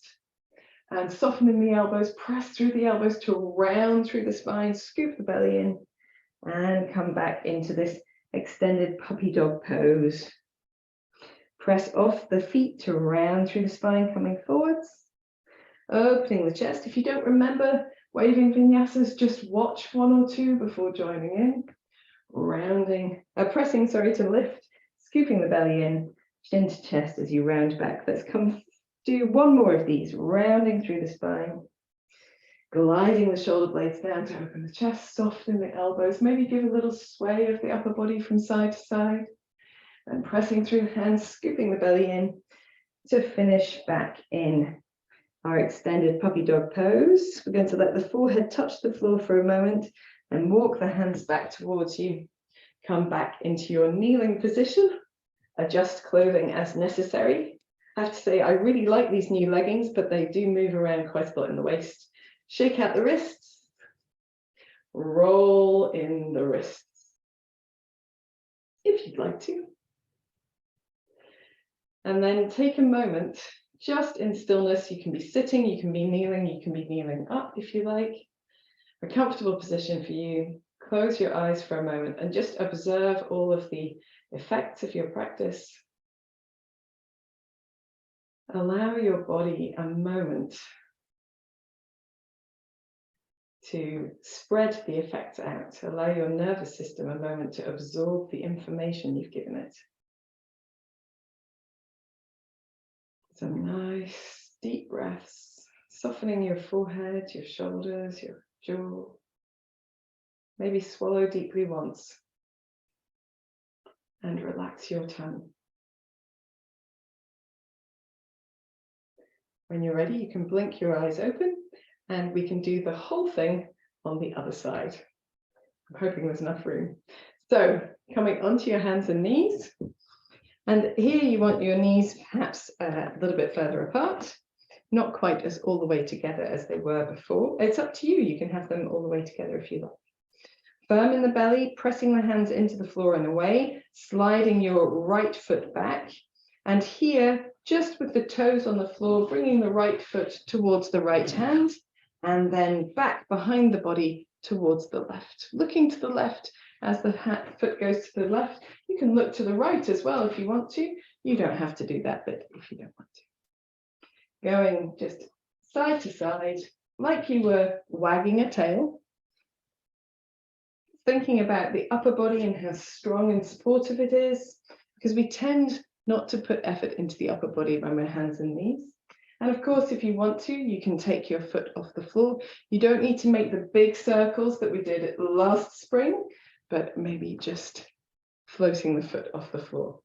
And softening the elbows, press through the elbows to round through the spine, scoop the belly in, and come back into this extended puppy dog pose. Press off the feet to round through the spine, coming forwards. Opening the chest. If you don't remember waving vinyasas, just watch 1 or 2 before joining in. pressing, to lift, scooping the belly in, chin to chest as you round back. Let's do one more of these, rounding through the spine, gliding the shoulder blades down to open the chest, soften the elbows, maybe give a little sway of the upper body from side to side, and pressing through the hands, scooping the belly in to finish back in our extended puppy dog pose. We're going to let the forehead touch the floor for a moment and walk the hands back towards you. Come back into your kneeling position. Adjust clothing as necessary. I have to say, I really like these new leggings, but they do move around quite a lot in the waist. Shake out the wrists. Roll in the wrists, if you'd like to. And then take a moment, just in stillness. You can be sitting, you can be kneeling up if you like. A comfortable position for you. Close your eyes for a moment and just observe all of the effects of your practice. Allow your body a moment to spread the effects out. Allow your nervous system a moment to absorb the information you've given it. Some nice deep breaths, softening your forehead, your shoulders, your jaw. Maybe swallow deeply once and relax your tongue. When you're ready, you can blink your eyes open and we can do the whole thing on the other side. I'm hoping there's enough room. So coming onto your hands and knees. And here you want your knees perhaps a little bit further apart, not quite as all the way together as they were before. It's up to you. You can have them all the way together if you like. Firm in the belly, pressing the hands into the floor and away, sliding your right foot back. And here, just with the toes on the floor, bringing the right foot towards the right hand, and then back behind the body towards the left. Looking to the left as the foot goes to the left. You can look to the right as well if you want to. You don't have to do that bit if you don't want to. Going just side to side, like you were wagging a tail. Thinking about the upper body and how strong and supportive it is, because we tend not to put effort into the upper body when we're hands and knees. And of course, if you want to, you can take your foot off the floor. You don't need to make the big circles that we did last spring, but maybe just floating the foot off the floor.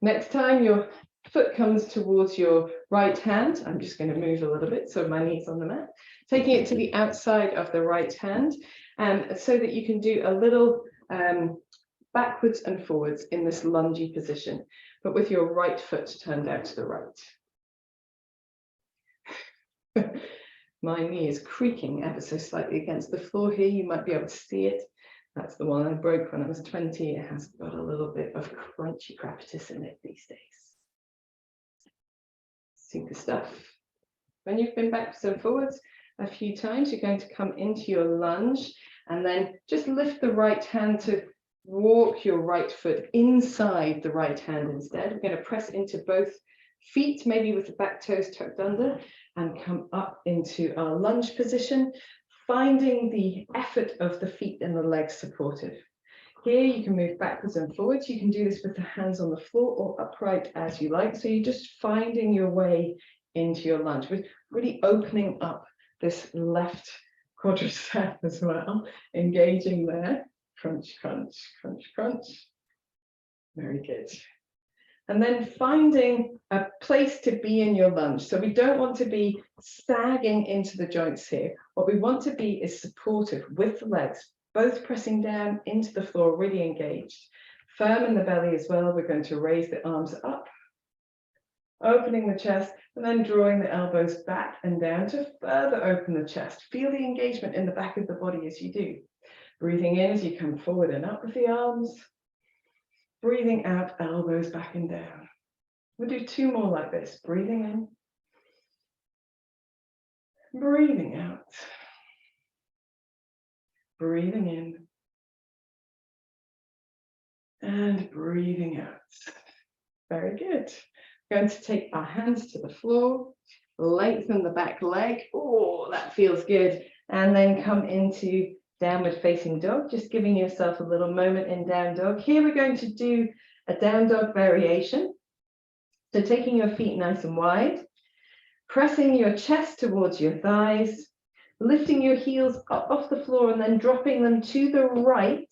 Next time your foot comes towards your right hand, I'm just going to move a little bit so my knee's on the mat, taking it to the outside of the right hand, so that you can do a little backwards and forwards in this lungy position, but with your right foot turned out to the right. My knee is creaking ever so slightly against the floor here. You might be able to see it. That's the one I broke when I was 20. It has got a little bit of crunchy crappitus in it these days. Super stuff. When you've been backwards and forwards a few times, you're going to come into your lunge and then just lift the right hand to walk your right foot inside the right hand instead. We're going to press into both feet, maybe with the back toes tucked under, and come up into our lunge position, finding the effort of the feet and the legs supportive. Here you can move backwards and forwards. You can do this with the hands on the floor or upright as you like. So you're just finding your way into your lunge, with really opening up this left quadricep as well, engaging there. Crunch, crunch, crunch, crunch. Very good. And then finding a place to be in your lunge. So we don't want to be sagging into the joints here. What we want to be is supportive with the legs, both pressing down into the floor, really engaged. Firm in the belly as well. We're going to raise the arms up, opening the chest, and then drawing the elbows back and down to further open the chest. Feel the engagement in the back of the body as you do. Breathing in as you come forward and up with the arms. Breathing out, elbows back and down. We'll do two more like this. Breathing in. Breathing out. Breathing in. And breathing out. Very good. We're going to take our hands to the floor. Lengthen the back leg. Oh, that feels good. And then come into Downward facing dog, just giving yourself a little moment in down dog. Here we're going to do a down dog variation. So taking your feet nice and wide, pressing your chest towards your thighs, lifting your heels up off the floor and then dropping them to the right,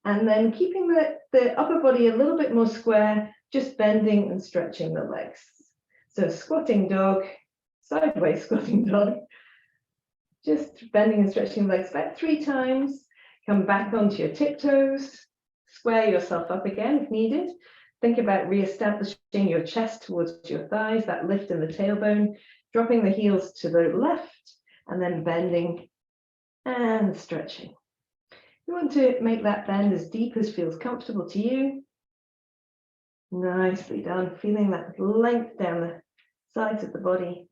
and then keeping the upper body a little bit more square, just bending and stretching the legs. So squatting dog, sideways squatting dog, just bending and stretching the legs about 3 times. Come back onto your tiptoes, square yourself up again if needed. Think about re-establishing your chest towards your thighs, that lift in the tailbone, dropping the heels to the left, and then bending and stretching. You want to make that bend as deep as feels comfortable to you. Nicely done, feeling that length down the sides of the body.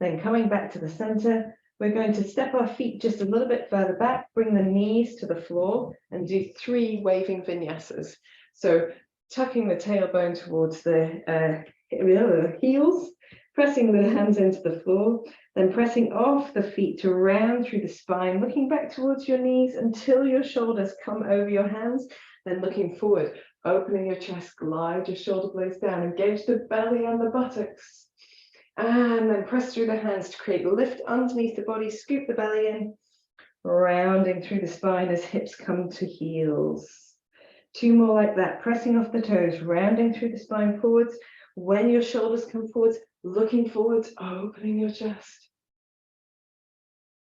Then coming back to the center, we're going to step our feet just a little bit further back, bring the knees to the floor, and do 3 waving vinyasas. So tucking the tailbone towards the heels, pressing the hands into the floor, then pressing off the feet to round through the spine, looking back towards your knees until your shoulders come over your hands, then looking forward, opening your chest, glide your shoulder blades down, engage the belly and the buttocks. And then press through the hands to create lift underneath the body, scoop the belly in, rounding through the spine as hips come to heels. 2 more like that, pressing off the toes, rounding through the spine forwards. When your shoulders come forwards, looking forwards, opening your chest.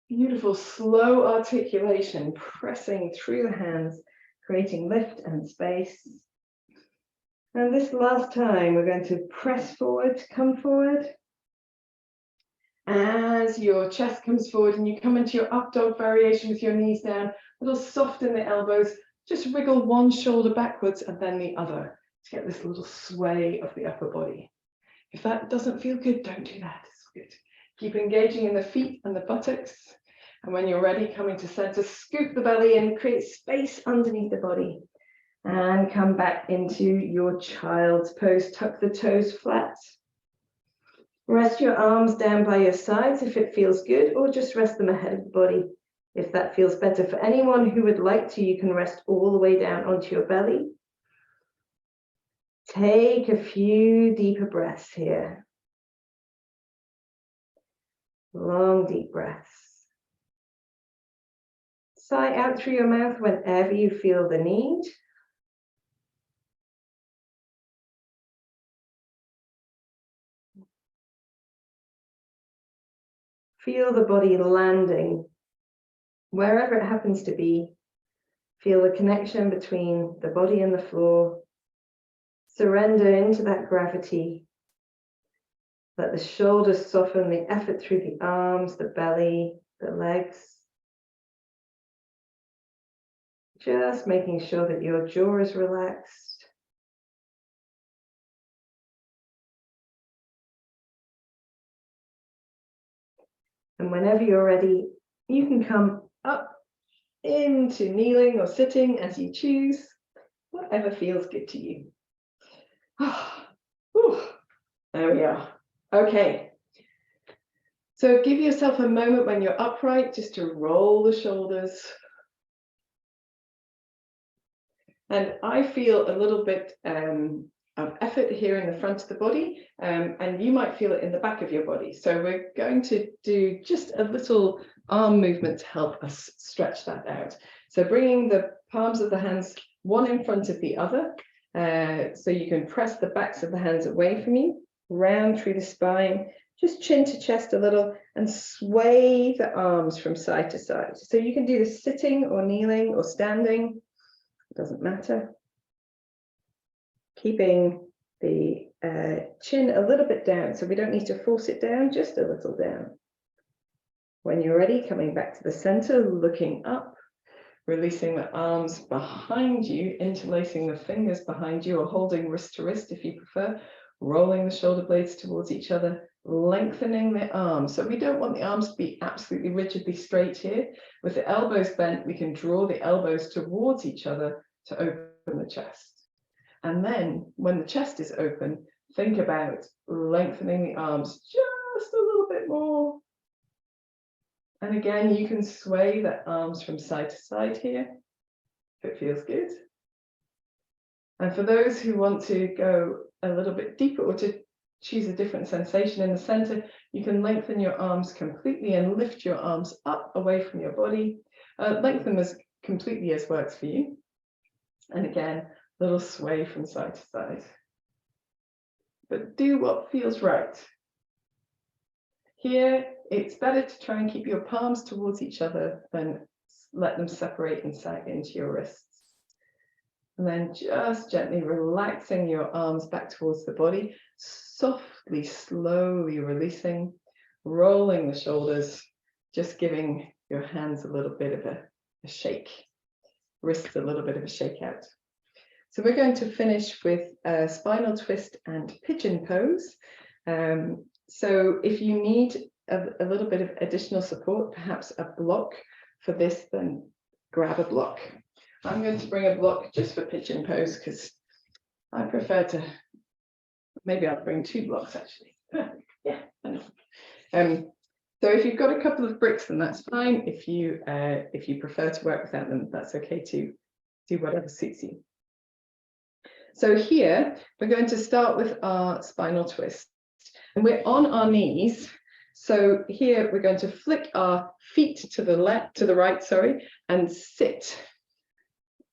Beautiful, slow articulation, pressing through the hands, creating lift and space. And this last time, we're going to press forward, come forward. As your chest comes forward and you come into your up dog variation with your knees down, a little soften the elbows, just wriggle one shoulder backwards and then the other to get this little sway of the upper body. If that doesn't feel good, don't do that, it's good. Keep engaging in the feet and the buttocks. And when you're ready, coming to center, scoop the belly in, create space underneath the body. And come back into your child's pose, tuck the toes flat. Rest your arms down by your sides if it feels good, or just rest them ahead of the body. If that feels better for anyone who would like to, you can rest all the way down onto your belly. Take a few deeper breaths here. Long, deep breaths. Sigh out through your mouth whenever you feel the need. Feel the body landing wherever it happens to be. Feel the connection between the body and the floor. Surrender into that gravity. Let the shoulders soften, the effort through the arms, the belly, the legs. Just making sure that your jaw is relaxed. And whenever you're ready, you can come up into kneeling or sitting as you choose, whatever feels good to you. There we are. Okay. So give yourself a moment when you're upright just to roll the shoulders. And I feel a little bit of effort here in the front of the body, and you might feel it in the back of your body. So we're going to do just a little arm movement to help us stretch that out. So bringing the palms of the hands one in front of the other, so you can press the backs of the hands away from you, round through the spine, just chin to chest a little, and sway the arms from side to side. So you can do this sitting or kneeling or standing, it doesn't matter. Keeping the chin a little bit down, so we don't need to force it down, just a little down. When you're ready, coming back to the center, looking up, releasing the arms behind you, interlacing the fingers behind you, or holding wrist to wrist if you prefer, rolling the shoulder blades towards each other, lengthening the arms. So we don't want the arms to be absolutely rigidly straight here. With the elbows bent, we can draw the elbows towards each other to open the chest. And then when the chest is open, think about lengthening the arms just a little bit more. And again, you can sway the arms from side to side here, if it feels good. And for those who want to go a little bit deeper or to choose a different sensation in the center, you can lengthen your arms completely and lift your arms up away from your body. Lengthen them as completely as works for you. And again, a little sway from side to side. But do what feels right. Here, it's better to try and keep your palms towards each other than let them separate and sag into your wrists. And then just gently relaxing your arms back towards the body, softly, slowly releasing, rolling the shoulders, just giving your hands a little bit of a shake, wrists a little bit of a shake out. So we're going to finish with a spinal twist and pigeon pose. So if you need a little bit of additional support, perhaps a block for this, then grab a block. I'm going to bring a block just for pigeon pose because I prefer to, maybe I'll bring 2 blocks actually. Yeah, I know. So if you've got a couple of bricks, then that's fine. If you prefer to work without them, that's okay too. Do whatever suits you. So here, we're going to start with our spinal twist. And we're on our knees. So here we're going to flick our feet to the left, to the right, sorry, and sit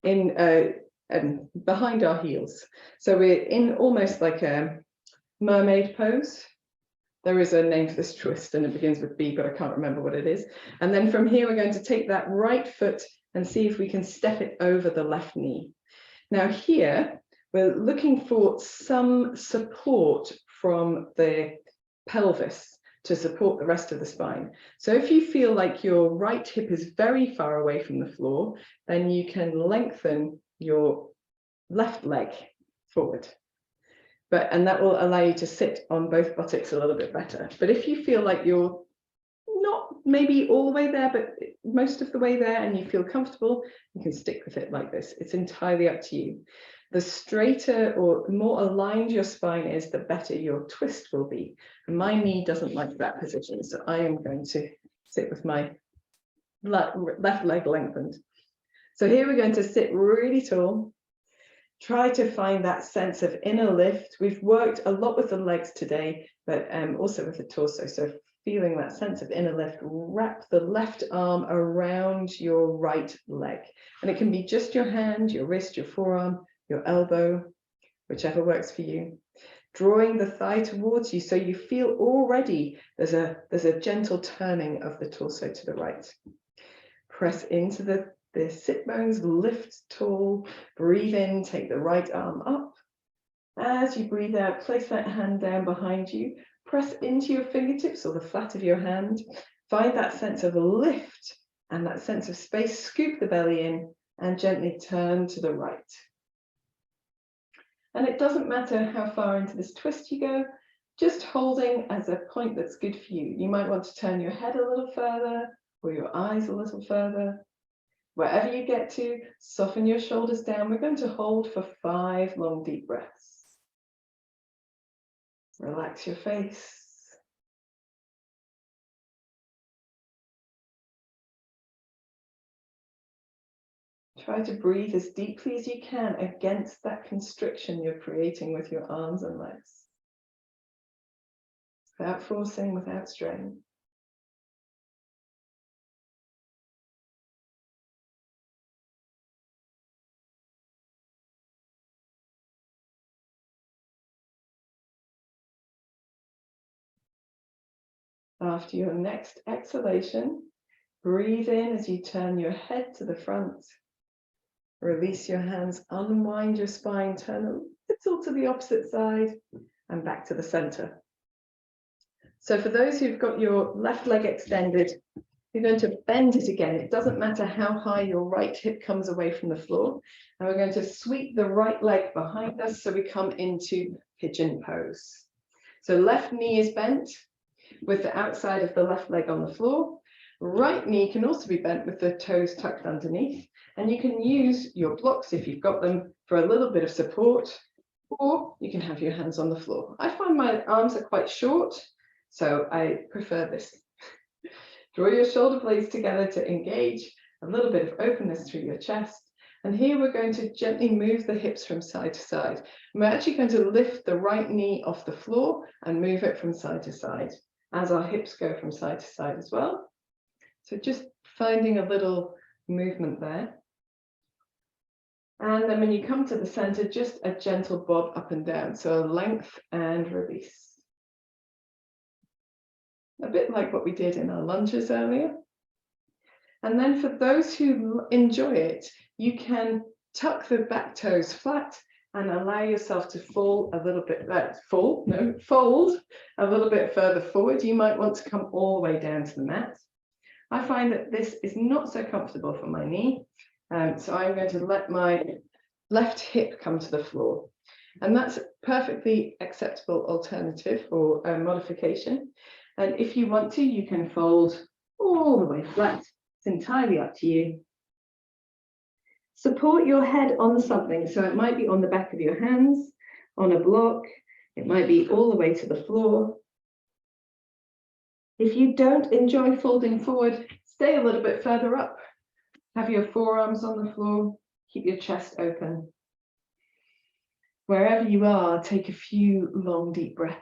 in behind our heels. So we're in almost like a mermaid pose. There is a name for this twist and it begins with B, but I can't remember what it is. And then from here, we're going to take that right foot and see if we can step it over the left knee. Now here, we're looking for some support from the pelvis to support the rest of the spine. So if you feel like your right hip is very far away from the floor, then you can lengthen your left leg forward. And that will allow you to sit on both buttocks a little bit better. But if you feel like you're not maybe all the way there, but most of the way there, and you feel comfortable, you can stick with it like this. It's entirely up to you. The straighter or more aligned your spine is, the better your twist will be. And my knee doesn't like that position, so I am going to sit with my left leg lengthened. So here we're going to sit really tall. Try to find that sense of inner lift. We've worked a lot with the legs today, but also with the torso. So feeling that sense of inner lift, wrap the left arm around your right leg. And it can be just your hand, your wrist, your forearm, your elbow, whichever works for you. Drawing the thigh towards you so you feel already there's a gentle turning of the torso to the right. Press into the sit bones, lift tall, breathe in, take the right arm up. As you breathe out, place that hand down behind you, press into your fingertips or the flat of your hand, find that sense of lift and that sense of space, scoop the belly in and gently turn to the right. And it doesn't matter how far into this twist you go, just holding as a point that's good for you. You might want to turn your head a little further or your eyes a little further. Wherever you get to, soften your shoulders down. We're going to hold for 5 long, deep breaths. Relax your face. Try to breathe as deeply as you can against that constriction you're creating with your arms and legs. Without forcing, without strain. After your next exhalation, breathe in as you turn your head to the front. Release your hands, unwind your spine, turn a little to the opposite side and back to the center. So for those who've got your left leg extended, you're going to bend it again. It doesn't matter how high your right hip comes away from the floor. And we're going to sweep the right leg behind us so we come into pigeon pose. So left knee is bent with the outside of the left leg on the floor. Right knee can also be bent with the toes tucked underneath. And you can use your blocks, if you've got them, for a little bit of support, or you can have your hands on the floor. I find my arms are quite short, so I prefer this. Draw your shoulder blades together to engage a little bit of openness through your chest. And here we're going to gently move the hips from side to side. And we're actually going to lift the right knee off the floor and move it from side to side as our hips go from side to side as well. So just finding a little movement there. And then when you come to the center, just a gentle bob up and down. So length and release. A bit like what we did in our lunges earlier. And then for those who enjoy it, you can tuck the back toes flat and allow yourself to fold a little bit, fold a little bit further forward. You might want to come all the way down to the mat. I find that this is not so comfortable for my knee. So I'm going to let my left hip come to the floor. And that's a perfectly acceptable alternative or modification. And if you want to, you can fold all the way flat. It's entirely up to you. Support your head on something. So it might be on the back of your hands, on a block. It might be all the way to the floor. If you don't enjoy folding forward, stay a little bit further up. Have your forearms on the floor. Keep your chest open. Wherever you are, take a few long, deep breaths.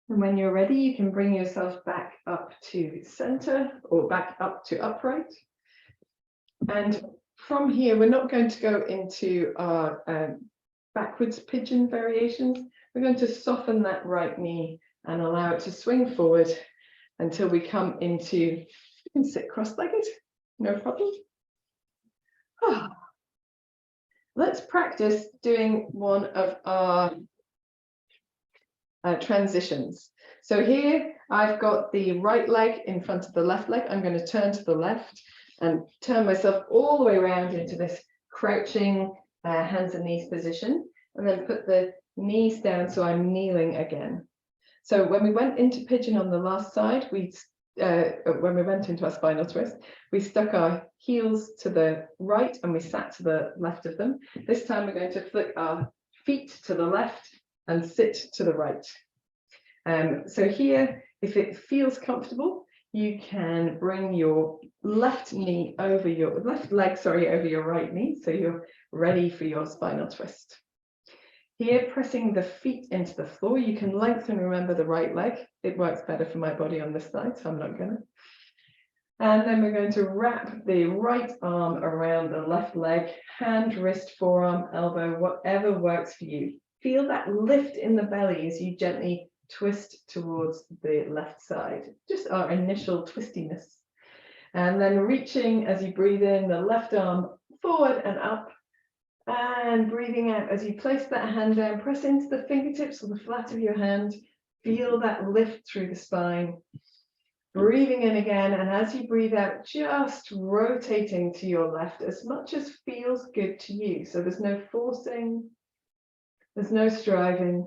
And when you're ready, you can bring yourself back up to center or back up to upright. And from here, we're not going to go into our backwards pigeon variations. We're going to soften that right knee and allow it to swing forward until we come into, you can sit cross-legged, no problem. Let's practice doing one of our transitions. So here I've got the right leg in front of the left leg. I'm going to turn to the left and turn myself all the way around into this crouching hands and knees position, and then put the knees down so I'm kneeling again. So when we went into pigeon on the last side, when we went into our spinal twist, we stuck our heels to the right and we sat to the left of them. This time we're going to flick our feet to the left and sit to the right. So here, if it feels comfortable, you can bring your left knee over your left leg, over your right knee, so you're ready for your spinal twist. Here, pressing the feet into the floor, you can lengthen, remember, the right leg. It works better for my body on this side, so I'm not gonna. And then we're going to wrap the right arm around the left leg, hand, wrist, forearm, elbow, whatever works for you. Feel that lift in the belly as you gently twist towards the left side, just our initial twistiness. And then reaching as you breathe in, the left arm forward and up, and breathing out as you place that hand down, press into the fingertips or the flat of your hand, feel that lift through the spine. Breathing in again, and as you breathe out, just rotating to your left as much as feels good to you. So there's no forcing, there's no striving.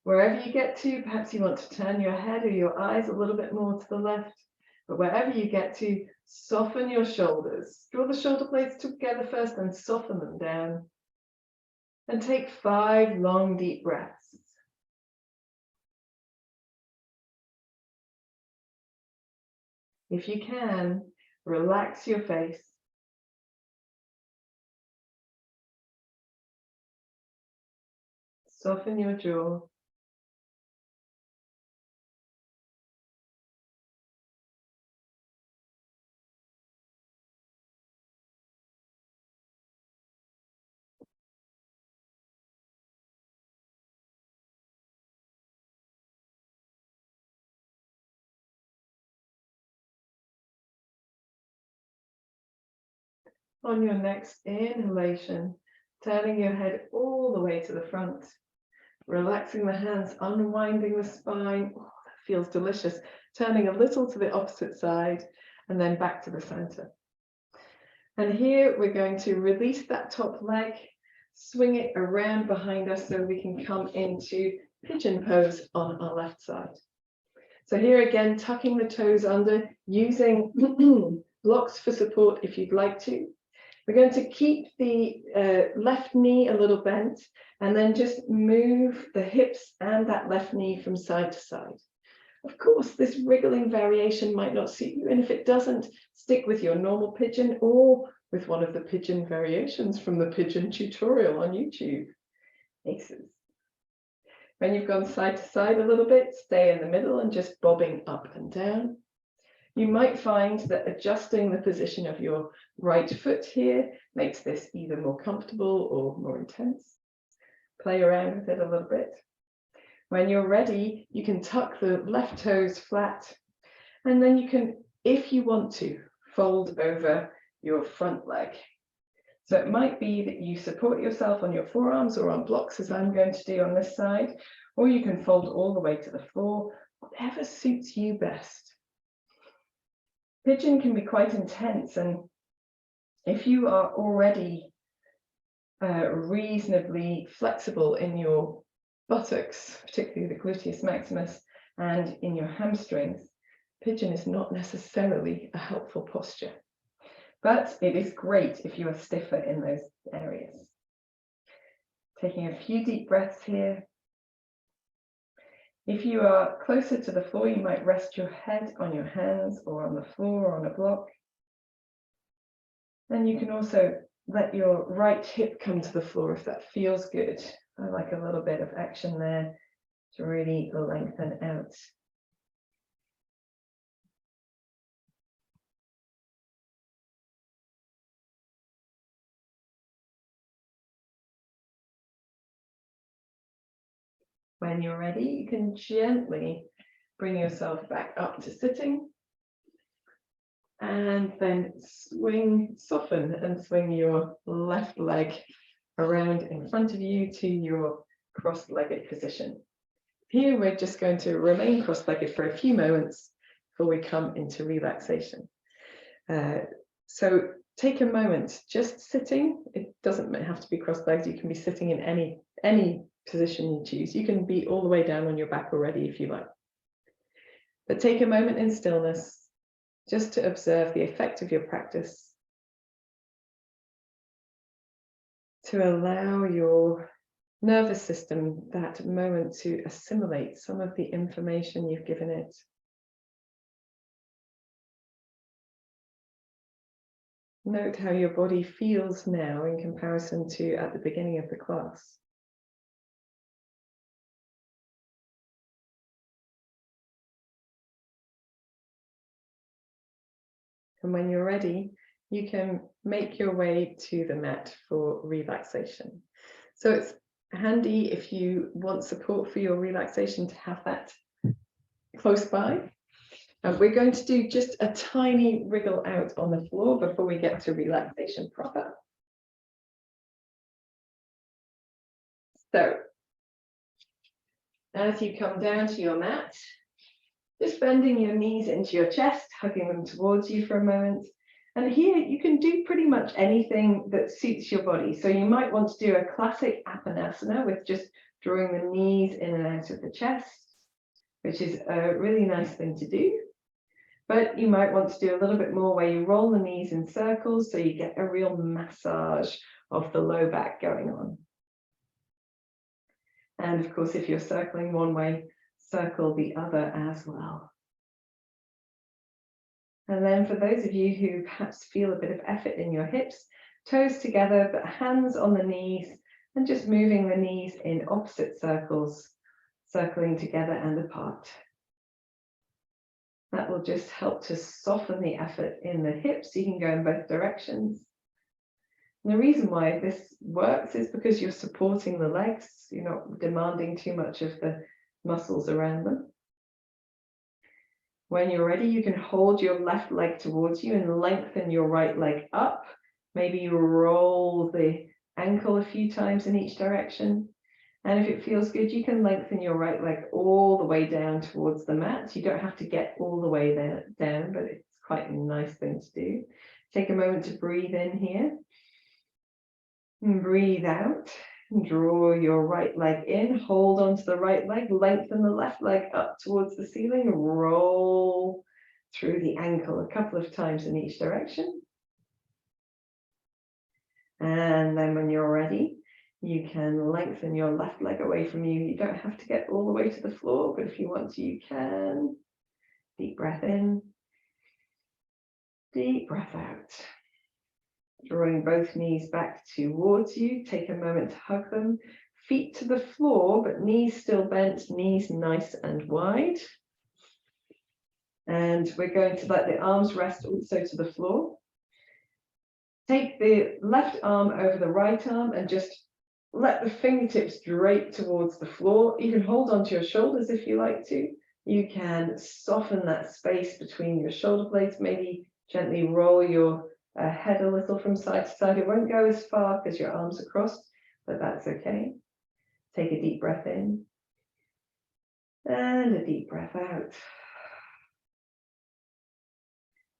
Wherever you get to, perhaps you want to turn your head or your eyes a little bit more to the left, but wherever you get to, soften your shoulders. Draw the shoulder blades together first and soften them down. And take 5 long, deep breaths. If you can, relax your face. Soften your jaw. On your next inhalation, turning your head all the way to the front, relaxing the hands, unwinding the spine. Oh, that feels delicious. Turning a little to the opposite side and then back to the center. And here we're going to release that top leg, swing it around behind us so we can come into pigeon pose on our left side. So here again, tucking the toes under, using blocks for support if you'd like to. We're going to keep the left knee a little bent and then just move the hips and that left knee from side to side. Of course, this wriggling variation might not suit you, and if it doesn't, stick with your normal pigeon or with one of the pigeon variations from the pigeon tutorial on YouTube. Aces. When you've gone side to side a little bit, stay in the middle and just bobbing up and down. You might find that adjusting the position of your right foot here makes this either more comfortable or more intense. Play around with it a little bit. When you're ready, you can tuck the left toes flat, and then you can, if you want to, fold over your front leg. So it might be that you support yourself on your forearms or on blocks, as I'm going to do on this side, or you can fold all the way to the floor, whatever suits you best. Pigeon can be quite intense, and if you are already reasonably flexible in your buttocks, particularly the gluteus maximus, and in your hamstrings, pigeon is not necessarily a helpful posture, but it is great if you are stiffer in those areas. Taking a few deep breaths here. If you are closer to the floor, you might rest your head on your hands or on the floor or on a block. And you can also let your right hip come to the floor if that feels good. I like a little bit of action there to really lengthen out. When you're ready, you can gently bring yourself back up to sitting, and then soften and swing your left leg around in front of you to your cross-legged position. Here we're just going to remain cross-legged for a few moments before we come into relaxation. So take a moment just sitting. It doesn't have to be cross-legged. You can be sitting in any position you choose. You can be all the way down on your back already if you like. But take a moment in stillness just to observe the effect of your practice, to allow your nervous system that moment to assimilate some of the information you've given it. Note how your body feels now in comparison to at the beginning of the class. And when you're ready, you can make your way to the mat for relaxation. So it's handy if you want support for your relaxation to have that close by. And we're going to do just a tiny wriggle out on the floor before we get to relaxation proper. So as you come down to your mat, just bending your knees into your chest, hugging them towards you for a moment. And here you can do pretty much anything that suits your body. So you might want to do a classic apanasana with just drawing the knees in and out of the chest, which is a really nice thing to do. But you might want to do a little bit more where you roll the knees in circles so you get a real massage of the low back going on. And of course, if you're circling one way, circle the other as well. And then for those of you who perhaps feel a bit of effort in your hips, toes together, but hands on the knees, and just moving the knees in opposite circles, circling together and apart. That will just help to soften the effort in the hips. You can go in both directions. And the reason why this works is because you're supporting the legs. You're not demanding too much of the muscles around them. When you're ready, you can hold your left leg towards you and lengthen your right leg up. Maybe you roll the ankle a few times in each direction. And if it feels good, you can lengthen your right leg all the way down towards the mat. You don't have to get all the way there, down, but it's quite a nice thing to do. Take a moment to breathe in here. And breathe out. Draw your right leg in, hold onto the right leg, lengthen the left leg up towards the ceiling, roll through the ankle a couple of times in each direction. And then when you're ready, you can lengthen your left leg away from you. You don't have to get all the way to the floor, but if you want to, you can. Deep breath in. Deep breath out. Drawing both knees back towards you. Take a moment to hug them. Feet to the floor, but knees still bent, knees nice and wide. And we're going to let the arms rest also to the floor. Take the left arm over the right arm and just let the fingertips drape towards the floor. You can hold onto your shoulders if you like to. You can soften that space between your shoulder blades, maybe gently roll your head a little from side to side. It won't go as far because your arms are crossed, but that's okay. Take a deep breath in and a deep breath out.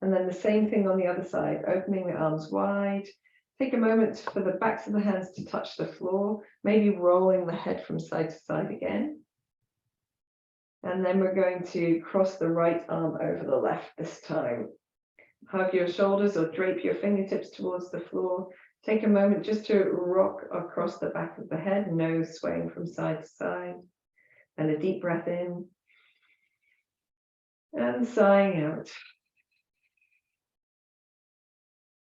And then the same thing on the other side, opening the arms wide. Take a moment for the backs of the hands to touch the floor, maybe rolling the head from side to side again. And then we're going to cross the right arm over the left this time. Hug your shoulders or drape your fingertips towards the floor. Take a moment just to rock across the back of the head, nose swaying from side to side. And a deep breath in. And sighing out.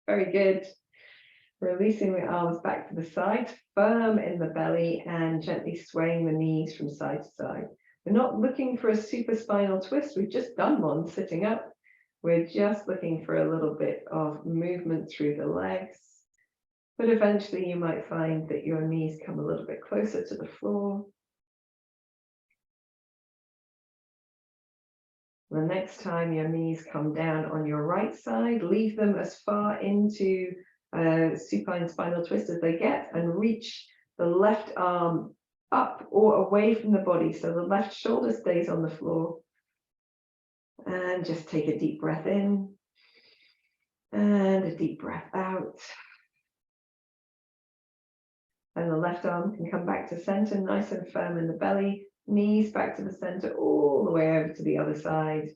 Very good. Releasing the arms back to the side, firm in the belly and gently swaying the knees from side to side. We're not looking for a super spinal twist. We've just done one sitting up. We're just looking for a little bit of movement through the legs. But eventually you might find that your knees come a little bit closer to the floor. The next time your knees come down on your right side, leave them as far into supine spinal twist as they get and reach the left arm up or away from the body so the left shoulder stays on the floor. And just take a deep breath in and a deep breath out. And the left arm can come back to center, nice and firm in the belly. Knees back to the center, all the way over to the other side.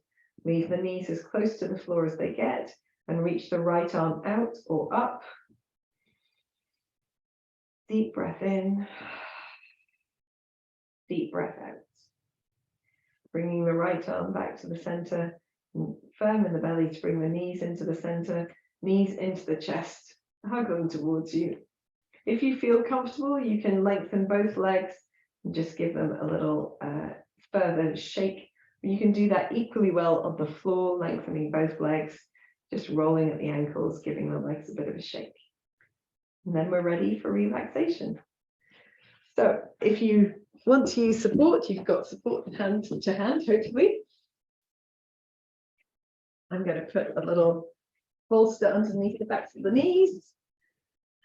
Leave the knees as close to the floor as they get and reach the right arm out or up. Deep breath in. Deep breath out. Bringing the right arm back to the center, firm in the belly to bring the knees into the center, knees into the chest. Hug them towards you. If you feel comfortable, you can lengthen both legs and just give them a little further shake. You can do that equally well on the floor, lengthening both legs, just rolling at the ankles, giving the legs a bit of a shake. And then we're ready for relaxation. So if you want to use support, you've got support hand to hand, hopefully. I'm going to put a little bolster underneath the backs of the knees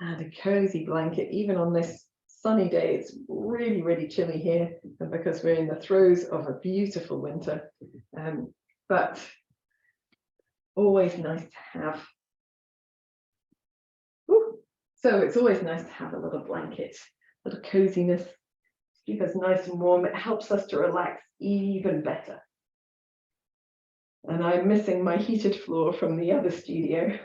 and a cozy blanket. Even on this sunny day, it's really, really chilly here, and because we're in the throes of a beautiful winter, but always nice to have. So it's always nice to have a little blanket, a little coziness, keep us nice and warm. It helps us to relax even better. And I'm missing my heated floor from the other studio.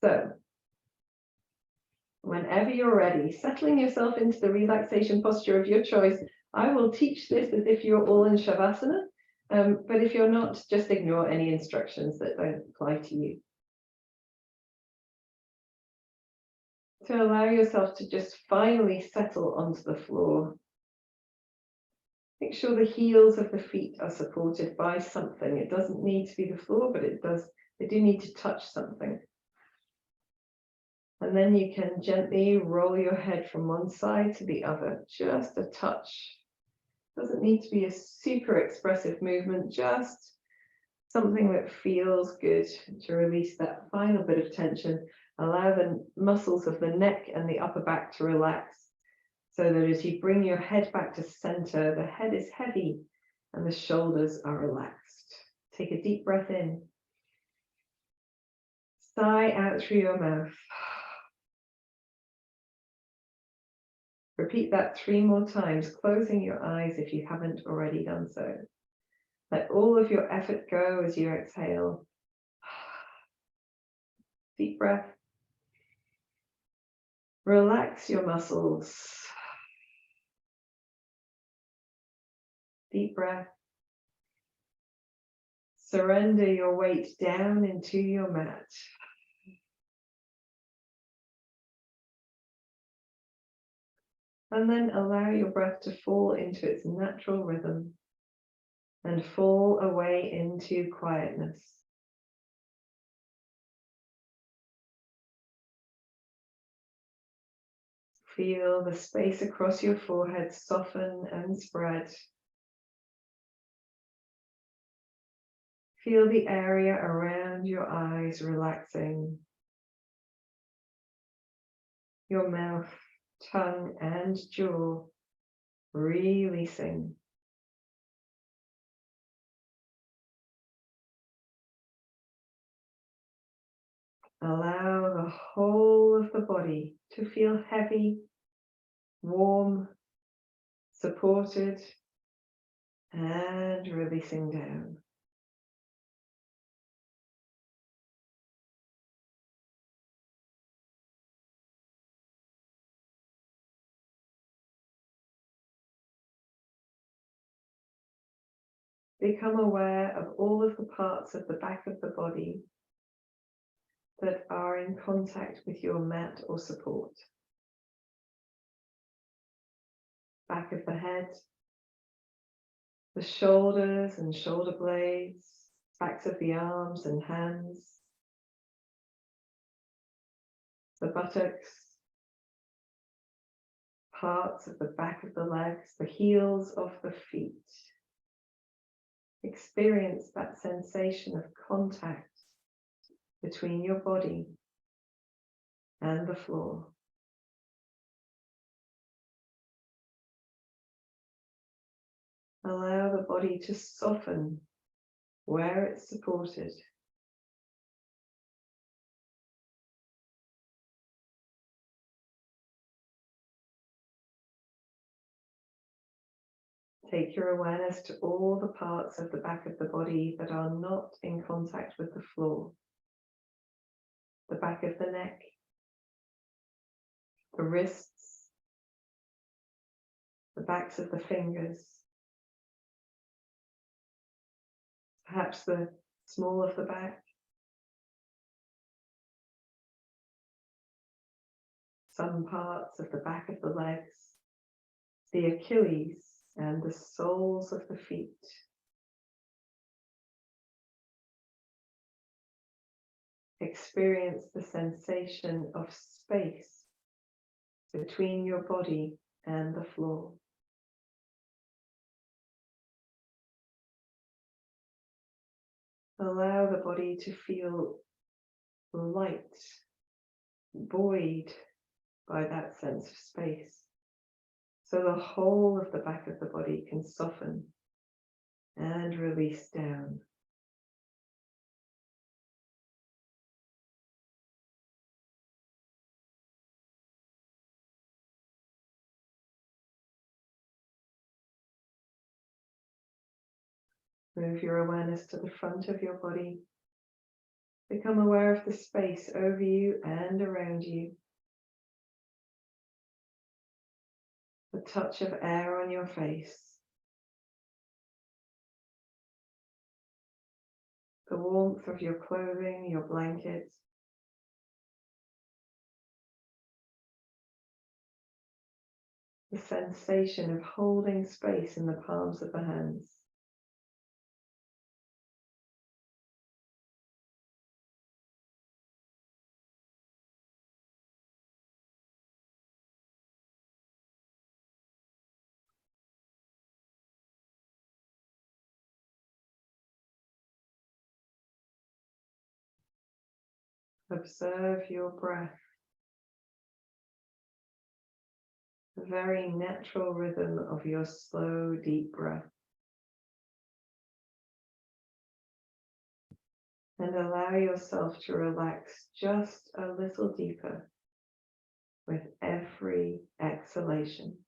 So whenever you're ready, settling yourself into the relaxation posture of your choice. I will teach this as if you're all in Shavasana, but if you're not, just ignore any instructions that don't apply to you. To allow yourself to just finally settle onto the floor. Make sure the heels of the feet are supported by something. It doesn't need to be the floor, but they do need to touch something. And then you can gently roll your head from one side to the other, just a touch. Doesn't need to be a super expressive movement, just something that feels good to release that final bit of tension. Allow the muscles of the neck and the upper back to relax so that as you bring your head back to center, the head is heavy and the shoulders are relaxed. Take a deep breath in. Sigh out through your mouth. Repeat that 3 more times, closing your eyes if you haven't already done so. Let all of your effort go as you exhale. Deep breath. Relax your muscles. Deep breath. Surrender your weight down into your mat. And then allow your breath to fall into its natural rhythm and fall away into quietness. Feel the space across your forehead soften and spread. Feel the area around your eyes relaxing. Your mouth, tongue, and jaw releasing. Allow the whole of the body to feel heavy, warm, supported, and releasing down. Become aware of all of the parts of the back of the body that are in contact with your mat or support. Back of the head, the shoulders and shoulder blades, backs of the arms and hands, the buttocks, parts of the back of the legs, the heels of the feet. Experience that sensation of contact between your body and the floor. Allow the body to soften where it's supported. Take your awareness to all the parts of the back of the body that are not in contact with the floor. The back of the neck, the wrists, the backs of the fingers, perhaps the small of the back, some parts of the back of the legs, the Achilles, and the soles of the feet. Experience the sensation of space between your body and the floor. Allow the body to feel light, buoyed by that sense of space, so the whole of the back of the body can soften and release down. Move your awareness to the front of your body. Become aware of the space over you and around you. The touch of air on your face. The warmth of your clothing, your blanket. The sensation of holding space in the palms of the hands. Observe your breath, the very natural rhythm of your slow, deep breath. And allow yourself to relax just a little deeper with every exhalation.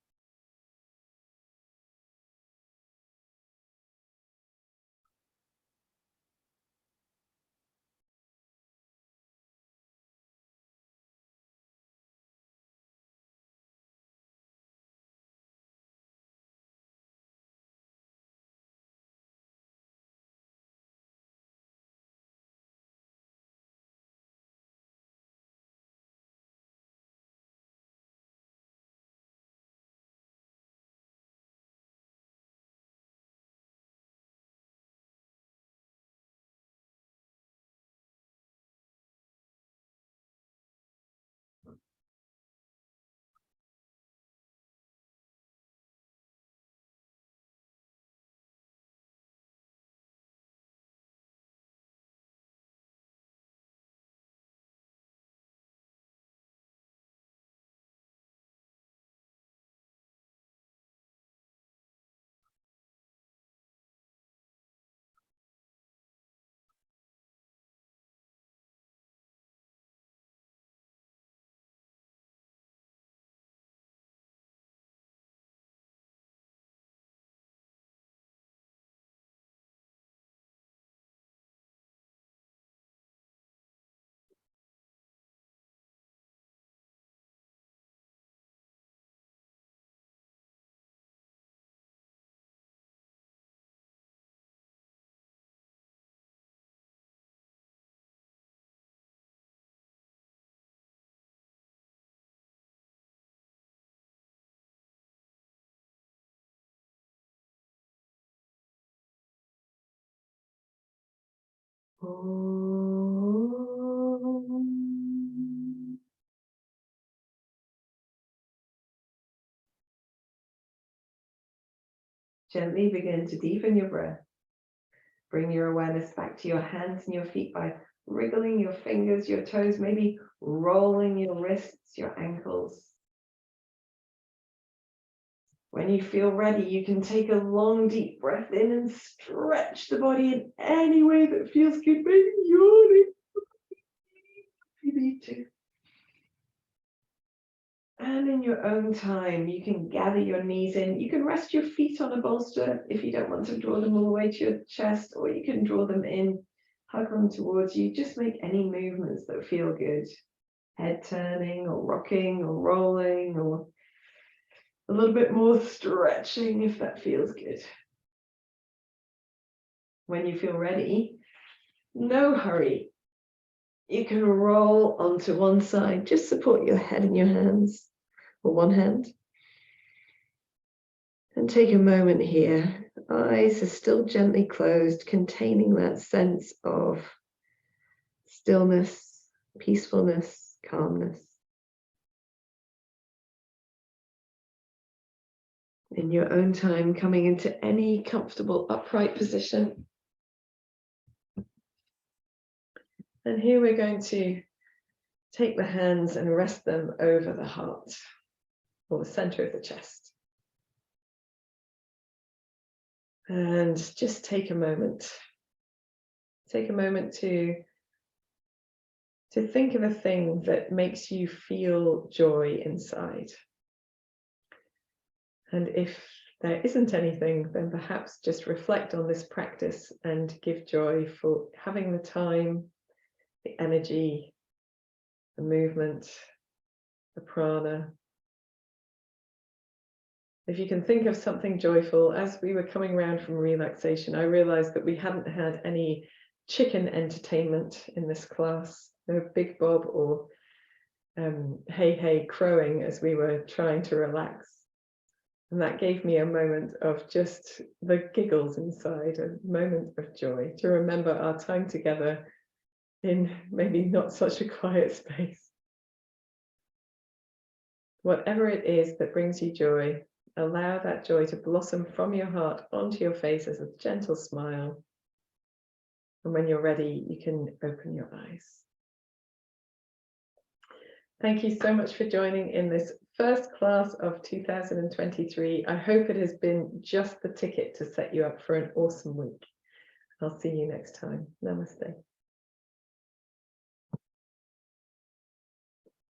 Gently begin to deepen your breath. Bring your awareness back to your hands and your feet by wriggling your fingers, your toes, maybe rolling your wrists, your ankles. When you feel ready, you can take a long, deep breath in and stretch the body in any way that feels good. Maybe yawning if you need to. And in your own time, you can gather your knees in. You can rest your feet on a bolster if you don't want to draw them all the way to your chest, or you can draw them in, hug them towards you. Just make any movements that feel good. Head turning or rocking or rolling, or a little bit more stretching if that feels good. When you feel ready, no hurry. You can roll onto one side. Just support your head in your hands, or one hand. And take a moment here. Eyes are still gently closed, containing that sense of stillness, peacefulness, calmness. In your own time, coming into any comfortable upright position. And here we're going to take the hands and rest them over the heart, or the center of the chest. And just take a moment. Take a moment to think of a thing that makes you feel joy inside. And if there isn't anything, then perhaps just reflect on this practice and give joy for having the time, the energy, the movement, the prana. If you can think of something joyful, as we were coming around from relaxation, I realized that we hadn't had any chicken entertainment in this class. No Big Bob or hey hey crowing as we were trying to relax. And that gave me a moment of just the giggles inside, a moment of joy to remember our time together in maybe not such a quiet space. Whatever it is that brings you joy, allow that joy to blossom from your heart onto your face as a gentle smile. And when you're ready, you can open your eyes. Thank you so much for joining in this first class of 2023. I hope it has been just the ticket to set you up for an awesome week. I'll see you next time. Namaste.